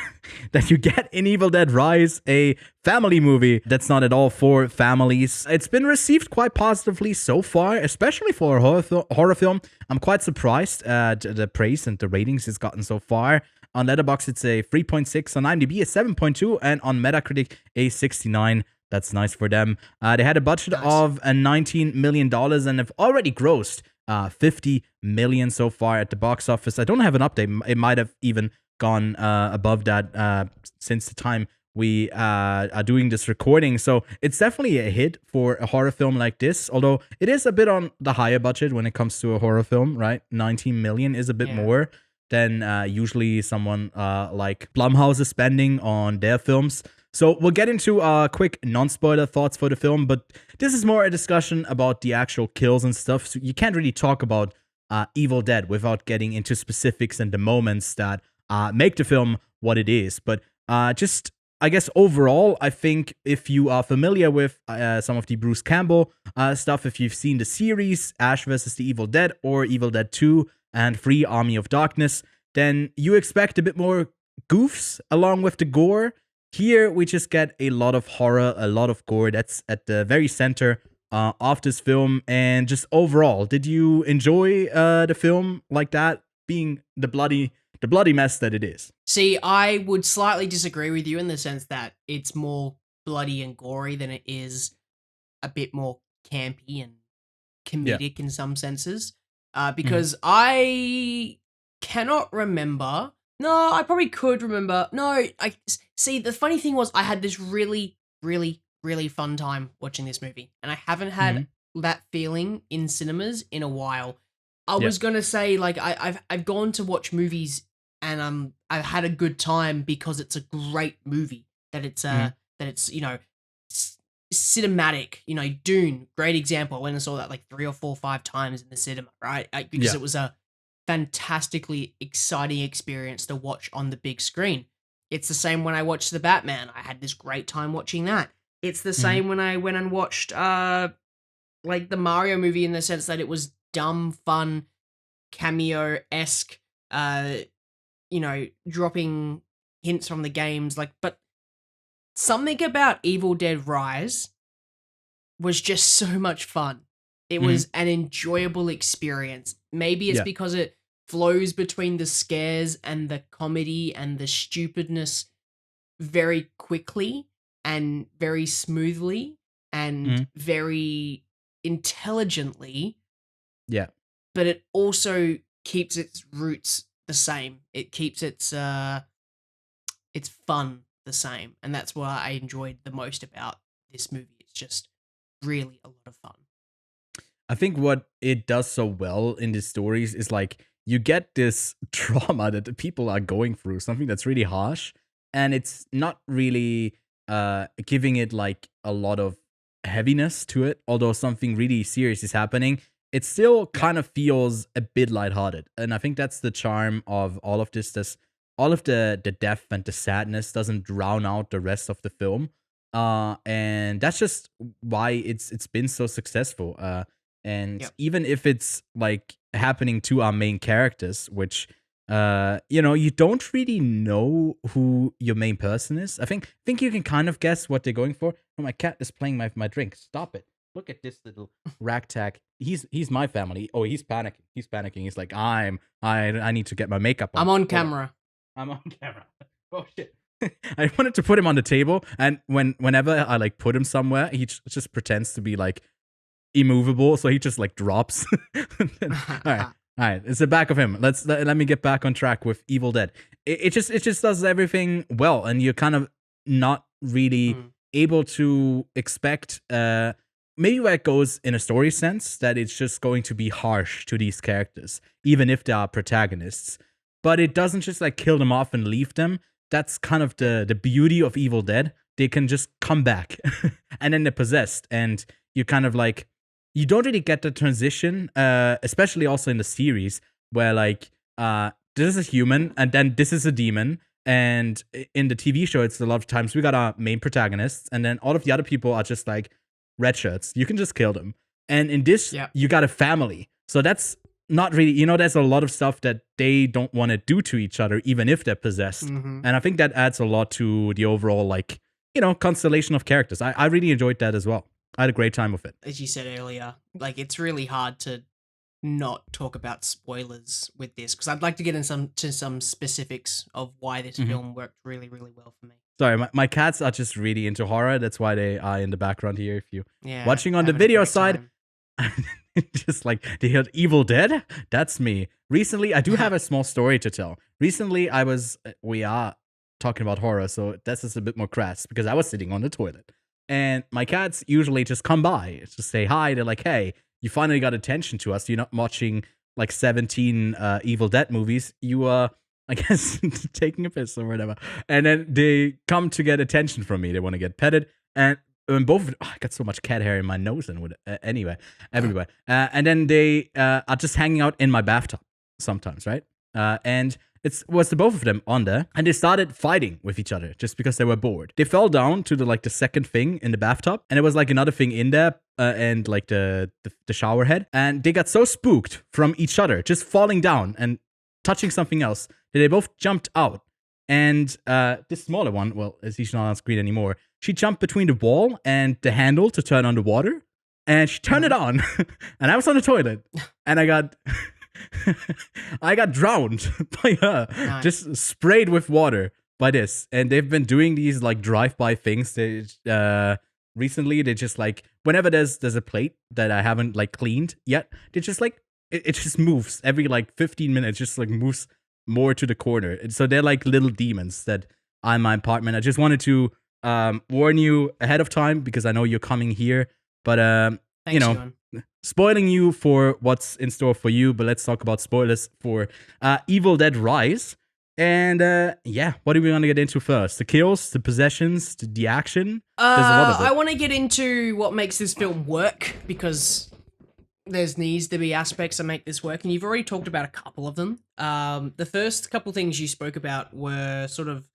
that you get in Evil Dead Rise, a family movie that's not at all for families. It's been received quite positively so far, especially for a horror film. I'm quite surprised at the praise and the ratings it's gotten so far. On Letterboxd, it's a 3.6, on IMDb, a 7.2, and on Metacritic, a 69. That's nice for them. They had a budget of $19 million and have already grossed $50 million so far at the box office. I don't have an update. It might have even gone above that since the time we are doing this recording. So it's definitely a hit for a horror film like this, although it is a bit on the higher budget when it comes to a horror film, right? 19 million is a bit more than usually someone like Blumhouse is spending on their films. So we'll get into quick non-spoiler thoughts for the film, but this is more a discussion about the actual kills and stuff. So you can't really talk about Evil Dead without getting into specifics and the moments that make the film what it is. But just, I guess, overall, I think if you are familiar with some of the Bruce Campbell stuff, if you've seen the series Ash vs. the Evil Dead or Evil Dead 2 and 3 Army of Darkness, then you expect a bit more goofs along with the gore. Here, we just get a lot of horror, a lot of gore. That's at the very center of this film. And just overall, did you enjoy the film like that? Being the bloody the bloody mess that it is. See, I would slightly disagree with you in the sense that it's more bloody and gory than it is a bit more campy and comedic in some senses. Because I cannot remember. No, I probably could remember. No, I see. The funny thing was, I had this really, really, really fun time watching this movie, and I haven't had that feeling in cinemas in a while. I was gonna say, like, I've gone to watch movies, and I've had a good time because it's a great movie. That it's cinematic. Dune, great example. I went and saw that like 3 or 4 or 5 times in the cinema, right? Because it was a fantastically exciting experience to watch on the big screen. It's the same when I watched The Batman. I had this great time watching that. It's the same when I went and watched like the Mario movie, in the sense that it was dumb, fun, cameo-esque, dropping hints from the games. But something about Evil Dead Rise was just so much fun. It was an enjoyable experience. Maybe it's because it flows between the scares and the comedy and the stupidness very quickly and very smoothly and very intelligently. Yeah. But it also keeps its roots the same. It keeps its fun the same. And that's what I enjoyed the most about this movie. It's just really a lot of fun. I think what it does so well in these stories is like you get this trauma that the people are going through, something that's really harsh, and it's not really giving it like a lot of heaviness to it. Although something really serious is happening, it still kind of feels a bit lighthearted. And I think that's the charm of all of this. All of the death and the sadness doesn't drown out the rest of the film. And that's just why it's been so successful. And even if it's like happening to our main characters, which you don't really know who your main person is. I think you can kind of guess what they're going for. Oh, my cat is playing my drink. Stop it. Look at this little ragtag. He's my family. Oh, he's panicking. He's like, I need to get my makeup on. I'm on camera. Oh shit. I wanted to put him on the table, and whenever I like put him somewhere, he just pretends to be like immovable, so he just like drops. All right, it's the back of him. Let me get back on track with Evil Dead. It just does everything well, and you're kind of not really able to expect maybe where it goes in a story sense, that it's just going to be harsh to these characters, even if they are protagonists. But it doesn't just like kill them off and leave them. That's kind of the beauty of Evil Dead. They can just come back and then they're possessed, and you kind of like, you don't really get the transition, especially also in the series, where like this is a human and then this is a demon. And in the TV show, it's a lot of times we got our main protagonists, and then all of the other people are just like red shirts. You can just kill them. And in this, you got a family. So that's not really, there's a lot of stuff that they don't want to do to each other, even if they're possessed. And I think that adds a lot to the overall, like, constellation of characters. I really enjoyed that as well. I had a great time with it. As you said earlier, like, it's really hard to not talk about spoilers with this, because I'd like to get into some specifics of why this film worked really, really well for me. Sorry, my cats are just really into horror. That's why they are in the background here. If you watching on the video side, just like they heard Evil Dead, that's me. Recently, I do have a small story to tell. Recently, we are talking about horror, so that's just a bit more crass, because I was sitting on the toilet. And my cats usually just come by to say hi. They're like, hey, you finally got attention to us. You're not watching like 17 Evil Dead movies. You are, I guess, taking a piss or whatever. And then they come to get attention from me. They want to get petted. And both, I got so much cat hair in my nose and anyway, everywhere. And then they are just hanging out in my bathtub sometimes, right? And it was the both of them on there, and they started fighting with each other just because they were bored. They fell down to the second thing in the bathtub, and there was like another thing in there, and like the shower head, and they got so spooked from each other just falling down and touching something else that they both jumped out. And this smaller one, well, she's not on screen anymore, she jumped between the wall and the handle to turn on the water, and she turned it on, and I was on the toilet, and I got I got drowned by her, Nice. just sprayed with water by this. And they've been doing these like drive-by things. They recently they just like whenever there's a plate that I haven't like cleaned yet, they just like it just moves every like 15 minutes, just like moves more to the corner. And so they're like little demons that are in my apartment. I just wanted to warn you ahead of time because I know you're coming here. But Thanks, you know, Ewan. spoiling you for what's in store for you. But let's talk about spoilers for Evil Dead Rise. And yeah, what are we gonna get into first? The kills, the possessions, the action. There's a lot of it. I want to get into what makes this film work because there's needs to be aspects that make this work, and you've already talked about a couple of them. The first couple things you spoke about were sort of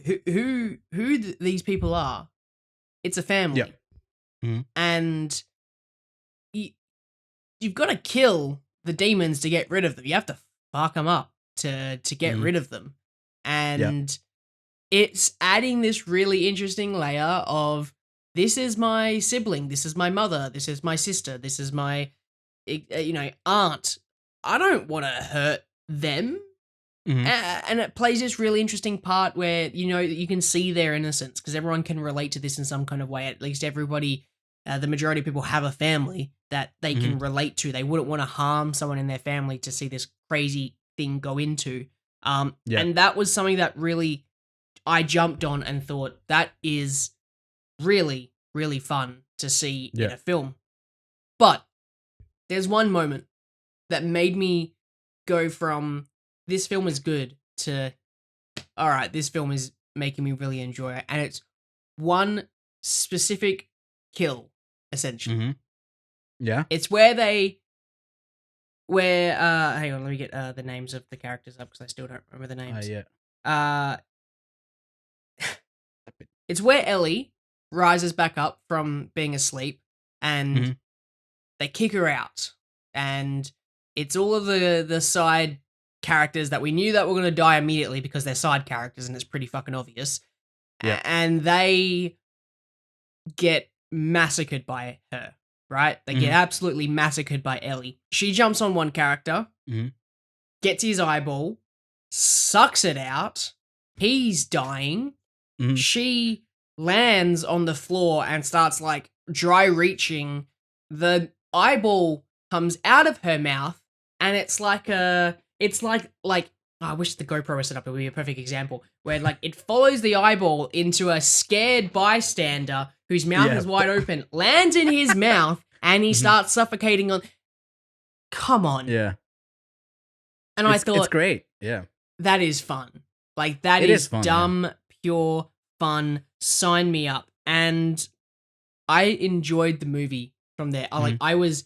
who these people are. It's a family, Yeah. Mhm. and you've got to kill the demons to get rid of them. You have to fuck them up to get rid of them, and it's adding this really interesting layer of this is my sibling, this is my mother, this is my sister, this is my aunt. I don't want to hurt them. And it plays this really interesting part where you can see their innocence because everyone can relate to this in some kind of way. At least everybody, the majority of people have a family that they can relate to. They wouldn't want to harm someone in their family to see this crazy thing go into. And that was something that really I jumped on and thought that is really, really fun to see in a film. But there's one moment that made me go from this film is good to, all right, this film is making me really enjoy it. And it's one specific kill, essentially. Yeah. It's where hang on, let me get the names of the characters up because I still don't remember the names. It's where Ellie rises back up from being asleep and they kick her out. And it's all of the side characters that we knew that were going to die immediately because they're side characters and it's pretty fucking obvious. And they get massacred by her, right? They get absolutely massacred by Ellie. She jumps on one character, gets his eyeball, sucks it out. He's dying. She lands on the floor and starts like dry reaching. The eyeball comes out of her mouth and it's like I wish the GoPro was set up. It would be a perfect example where like it follows the eyeball into a scared bystander whose mouth is wide open, lands in his mouth, and he starts suffocating on. Come on. Yeah. And I thought it's great. Yeah. that is fun. Like that is fun, dumb, pure fun. Sign me up. And I enjoyed the movie from there. I was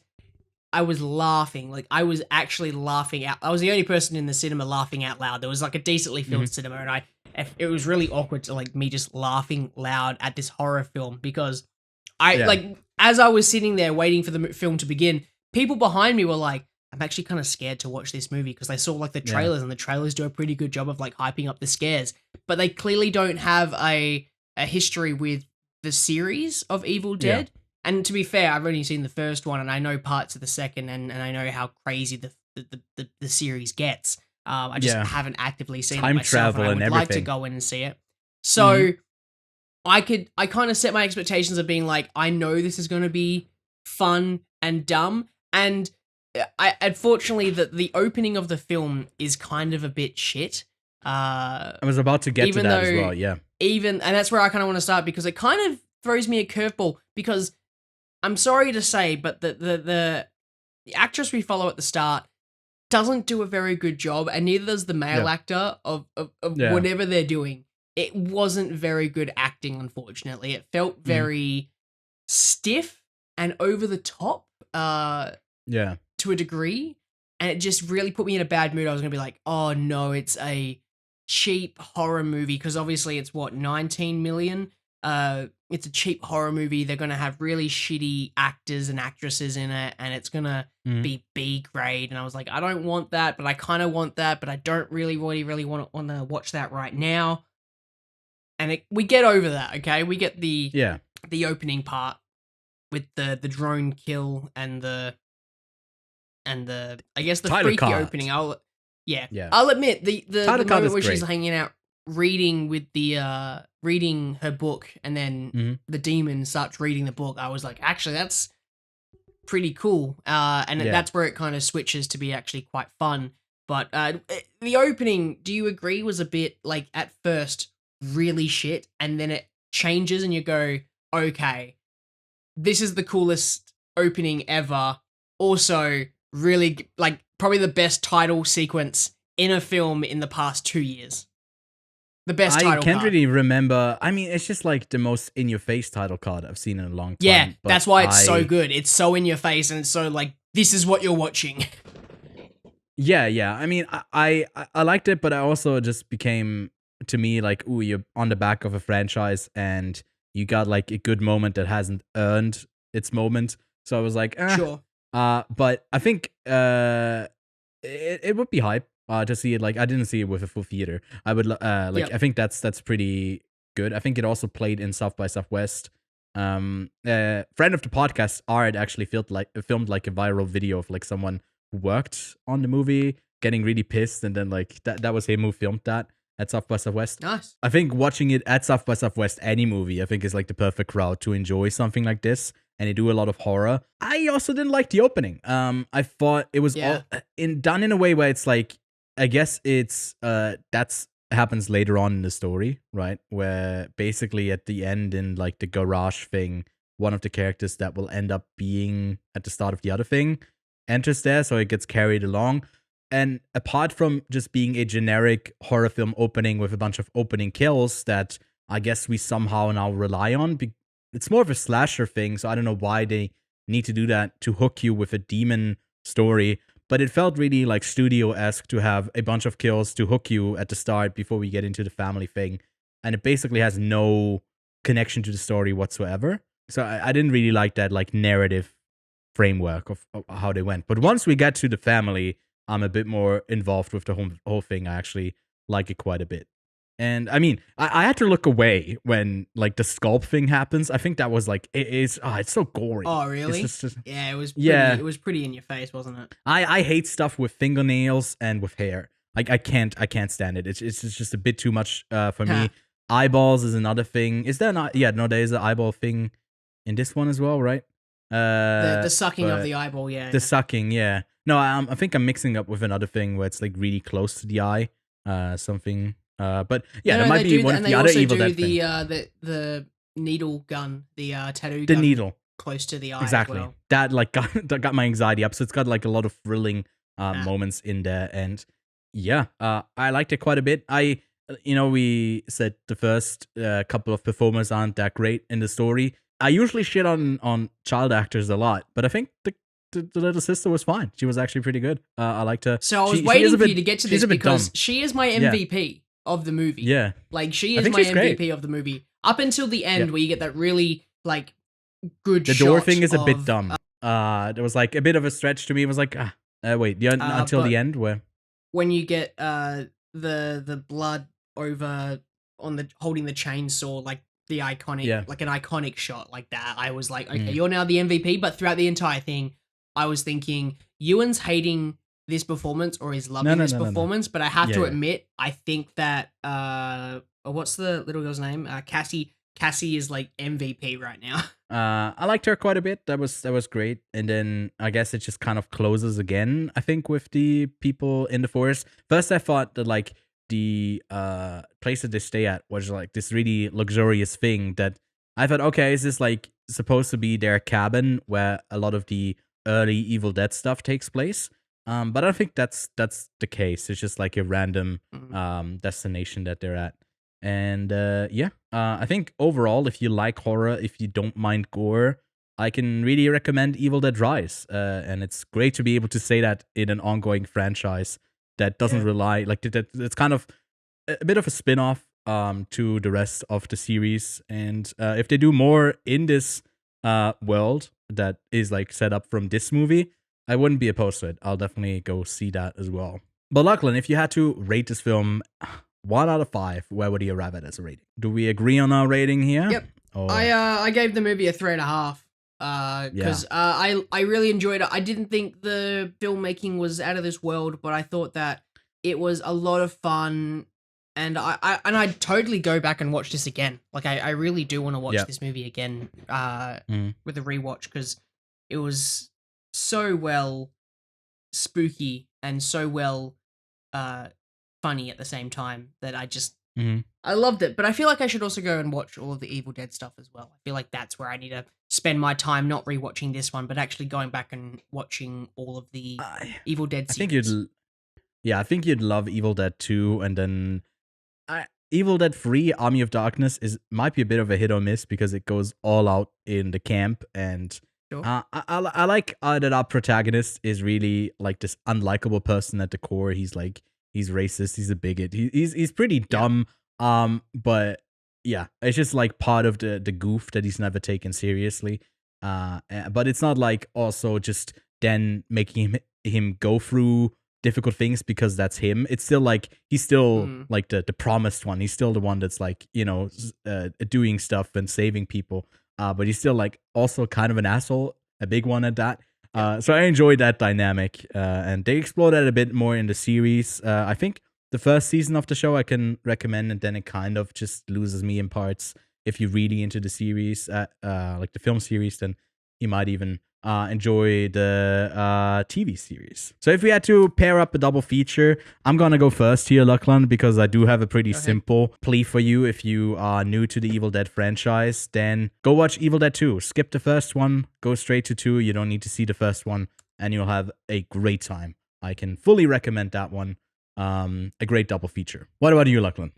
laughing. Like I was actually laughing out. I was the only person in the cinema laughing out loud. There was like a decently filmed cinema, and it was really awkward to like me just laughing loud at this horror film because like as I was sitting there waiting for the film to begin, people behind me were like, I'm actually kind of scared to watch this movie because they saw like the trailers and the trailers do a pretty good job of like hyping up the scares, but they clearly don't have a history with the series of Evil Dead. And to be fair, I've only seen the first one and I know parts of the second and I know how crazy the series gets. I just haven't actively seen time it myself, travel and I would and like to everything. go in and see it. So I kind of set my expectations of being like, I know this is going to be fun and dumb. And unfortunately, the opening of the film is kind of a bit shit. I was about to get to that as well. Yeah. And that's where I kind of want to start because it kind of throws me a curveball because I'm sorry to say, but the actress we follow at the start doesn't do a very good job, and neither does the male actor of whatever they're doing. It wasn't very good acting, unfortunately. It felt very stiff and over the top to a degree, and it just really put me in a bad mood. I was going to be like, oh no, it's a cheap horror movie, because obviously it's what, 19 million? It's a cheap horror movie. They're going to have really shitty actors and actresses in it, and it's going to be B grade. And I was like, I don't want that, but I kind of want that, but I don't really want to watch that right now. And we get over that, okay? We get the opening part with the drone kill and the and the Title freaky card. opening. Yeah. I'll admit the Title card moment is where she's great. hanging out reading with the reading her book, and then the demon starts reading the book. I was like, actually, that's pretty cool. And that's where it kind of switches to be actually quite fun. But the opening, do you agree, was a bit like at first really shit, and then it changes, and you go, okay, this is the coolest opening ever. Also, really, like, probably the best title sequence in a film in the past 2 years. The best title I can't card. really remember. I mean, it's just like the most in-your-face title card I've seen in a long time. Yeah, but that's why it's so good. It's so in your face, and it's so like, this is what you're watching. Yeah. I mean, I liked it, but I also just became, to me, like, ooh, you're on the back of a franchise, and you got like a good moment that hasn't earned its moment. So I was like, Sure. But I think it would be hype to see it. Like, I didn't see it with a full theater. I would I think that's pretty good. I think it also played in South by Southwest. Friend of the podcast, Art, actually filmed like a viral video of like someone who worked on the movie getting really pissed, and then like that was him who filmed that at South by Southwest. Nice. I think watching it at South by Southwest, any movie, I think is like the perfect crowd to enjoy something like this. And they do a lot of horror. I also didn't like the opening. I thought it was done in a way where it's like, I guess it's that's happens later on in the story, right? Where basically at the end in like the garage thing, one of the characters that will end up being at the start of the other thing enters there, so it gets carried along. And apart from just being a generic horror film opening with a bunch of opening kills that I guess we somehow now rely on, it's more of a slasher thing, so I don't know why they need to do that to hook you with a demon story. But it felt really like studio-esque to have a bunch of kills to hook you at the start before we get into the family thing. And it basically has no connection to the story whatsoever. So I didn't really like that like narrative framework of how they went. But once we get to the family, I'm a bit more involved with the whole thing. I actually like it quite a bit. And I mean, I had to look away when like the sculpt thing happens. I think that was like it's so gory. Oh really? It's just, yeah, it was. It was pretty in your face, wasn't it? I hate stuff with fingernails and with hair. Like I can't stand it. It's just a bit too much for me. Eyeballs is another thing. Is there not? Yeah, no, there is an eyeball thing in this one as well, right? The sucking of the eyeball, yeah. The sucking, yeah. No, I think I'm mixing up with another thing where it's like really close to the eye, something. But yeah, there might be one of the other Evil Dead thing. The needle gun, the tattoo gun. The needle. Close to the eye. Exactly. As well. That like got my anxiety up. So it's got like a lot of thrilling moments in there, and yeah, I liked it quite a bit. We said the first couple of performers aren't that great in the story. I usually shit on child actors a lot, but I think the little sister was fine. She was actually pretty good. I liked her. So I was waiting for you to get to this because she is my MVP of the movie. Yeah. Like, she is my MVP of the movie. Up until the end where you get that really, like, good shot. The door thing is a bit dumb. There was, like, a bit of a stretch to me. It was like, wait, until the end where? When you get the blood over on holding the chainsaw, like, the iconic, like an iconic shot like that, I was like, okay, you're now the MVP. But throughout the entire thing, I was thinking, Ewan's hating this performance or is loving this performance, but I have to admit, I think that what's the little girl's name? Cassie is like MVP right now. I liked her quite a bit. That was great. And then I guess it just kind of closes again, I think, with the people in the forest. First I thought that like the place that they stay at was like this really luxurious thing that I thought, okay, is this like supposed to be their cabin where a lot of the early Evil Dead stuff takes place? But I don't think that's the case. It's just like a random destination that they're at. And I think overall, if you like horror, if you don't mind gore, I can really recommend Evil Dead Rise. And it's great to be able to say that in an ongoing franchise that doesn't rely, like, it's kind of a bit of a spin-off to the rest of the series. And if they do more in this world that is like set up from this movie, I wouldn't be opposed to it. I'll definitely go see that as well. But Lachlan, if you had to rate this film 1 out of 5, where would you arrive at as a rating? Do we agree on our rating here? Yep. I gave the movie a 3.5. because I really enjoyed it. I didn't think the filmmaking was out of this world, but I thought that it was a lot of fun, and I'd totally go back and watch this again. Like I really do want to watch this movie again with a rewatch, because it was so well spooky and so well funny at the same time that I just I loved it. But I feel like I should also go and watch all of the Evil Dead stuff as well. I feel like that's where I need to spend my time, not rewatching this one, but actually going back and watching all of the Evil Dead series. I think you'd love Evil Dead 2, and then Evil Dead 3, Army of Darkness might be a bit of a hit or miss because it goes all out in the camp, and I like that our protagonist is really like this unlikable person at the core. He's racist, he's a bigot, he's pretty dumb, but yeah, it's just like part of the goof that he's never taken seriously, but it's not like also just then making him go through difficult things because that's him. It's still like he's still like the promised one. He's still the one that's like, you know, doing stuff and saving people, but he's still like also kind of an asshole, a big one at that. So I enjoyed that dynamic, and they explore that a bit more in the series. I think the first season of the show I can recommend, and then it kind of just loses me in parts. If you're really into the series, like the film series, then you might even enjoy the TV series. So if we had to pair up a double feature, I'm gonna go first here, Lachlan, because I do have a pretty simple plea for you. If you are new to the Evil Dead franchise, then go watch Evil Dead 2. Skip the first one, go straight to 2. You don't need to see the first one, and you'll have a great time. I can fully recommend that one. A great double feature. What about you, Lachlan?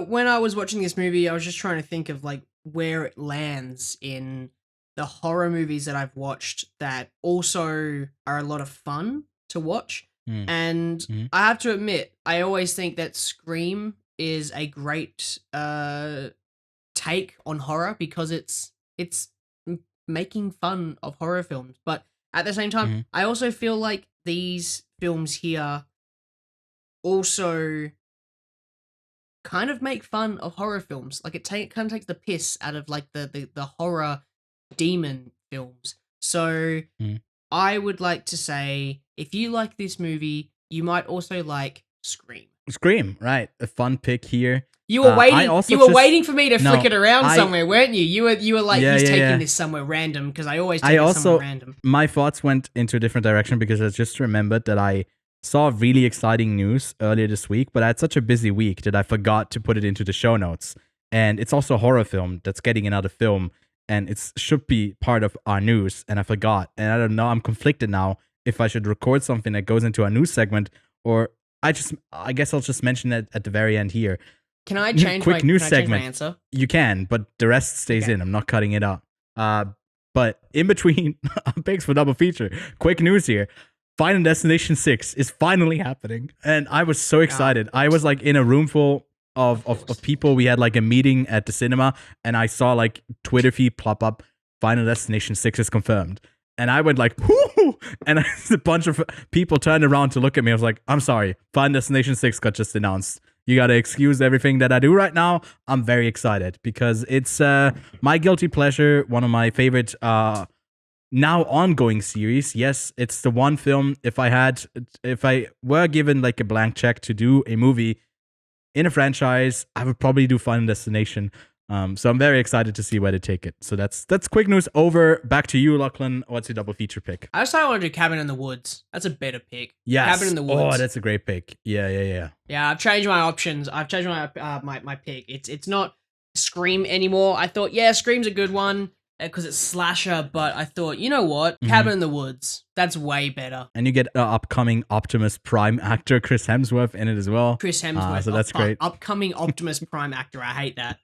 When I was watching this movie, I was just trying to think of like where it lands in the horror movies that I've watched that also are a lot of fun to watch. And I have to admit, I always think that Scream is a great take on horror because it's making fun of horror films. But at the same time, I also feel like these films here also kind of make fun of horror films. Like it kind of takes the piss out of like the horror demon films. So I would like to say, if you like this movie, you might also like Scream. Scream, right? A fun pick here. You were waiting. You were waiting for me to flick it around somewhere, weren't you? You were like, he's taking this somewhere random, because I always take it somewhere random. My thoughts went into a different direction because I just remembered that I saw really exciting news earlier this week, but I had such a busy week that I forgot to put it into the show notes. And it's also a horror film that's getting another film, and it should be part of our news, and I forgot. And I don't know, I'm conflicted now if I should record something that goes into our news segment, or I guess I'll just mention it at the very end here. Can I change quick news segment? My answer? You can, but the rest stays in. I'm not cutting it out. But in between picks for double feature, quick news here. Final Destination 6 is finally happening, and I was so excited. I was like in a room full of people. We had like a meeting at the cinema, and I saw like Twitter feed pop up, Final Destination 6 is confirmed. And I went like, whoo! And a bunch of people turned around to look at me. I was like, I'm sorry, Final Destination 6 got just announced. You gotta excuse everything that I do right now. I'm very excited because it's my guilty pleasure, one of my favorite now ongoing series. Yes, it's the one film, if I were given like a blank check to do a movie in a franchise, I would probably do Final Destination. So I'm very excited to see where they take it. So that's quick news over. Back to you, Lachlan. What's your double feature pick? I decided I want to do Cabin in the Woods. That's a better pick. Yes. Cabin in the Woods. Oh, that's a great pick. Yeah. Yeah, I've changed my options. I've changed my pick. It's not Scream anymore. I thought, yeah, Scream's a good one because it's slasher, but I thought, you know what? Cabin in the Woods. That's way better. And you get upcoming Optimus Prime actor Chris Hemsworth in it as well. Chris Hemsworth. So that's great. Upcoming Optimus Prime actor. I hate that.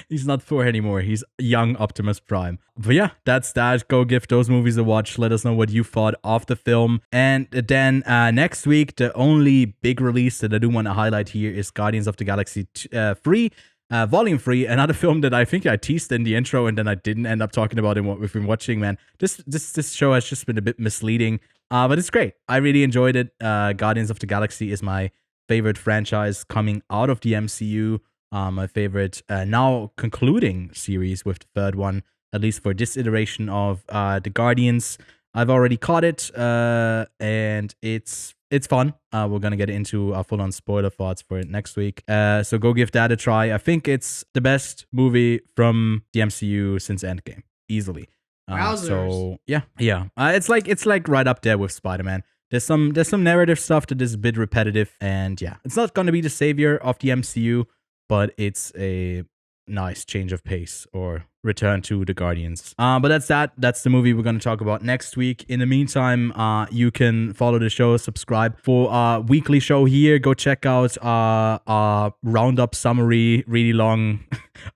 He's not Thor anymore. He's young Optimus Prime. But yeah, that's that. Go give those movies a watch. Let us know what you thought of the film. And then next week, the only big release that I do want to highlight here is Guardians of the Galaxy 3. Volume 3, another film that I think I teased in the intro and then I didn't end up talking about in what we've been watching, man. This show has just been a bit misleading, but it's great. I really enjoyed it. Guardians of the Galaxy is my favorite franchise coming out of the MCU. My favorite now concluding series with the third one at least for this iteration of the Guardians. I've already caught it, and it's fun. We're gonna get into full-on spoiler thoughts for it next week. So go give that a try. I think it's the best movie from the MCU since Endgame, easily. So yeah. It's like right up there with Spider-Man. There's some narrative stuff that is a bit repetitive, and yeah, it's not gonna be the savior of the MCU, but it's a nice change of pace or return to the Guardians. But that's the movie we're going to talk about next week. In the meantime, you can follow the show, subscribe for our weekly show here. Go check out our roundup summary, really long,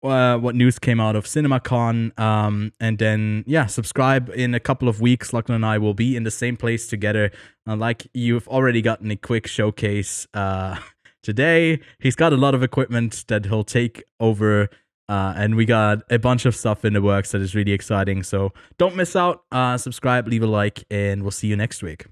what news came out of CinemaCon. And then subscribe in a couple of weeks. Lachlan and I will be in the same place together. Like you've already gotten a quick showcase today. He's got a lot of equipment that he'll take over, and we got a bunch of stuff in the works that is really exciting. So don't miss out. Subscribe, leave a like, and we'll see you next week.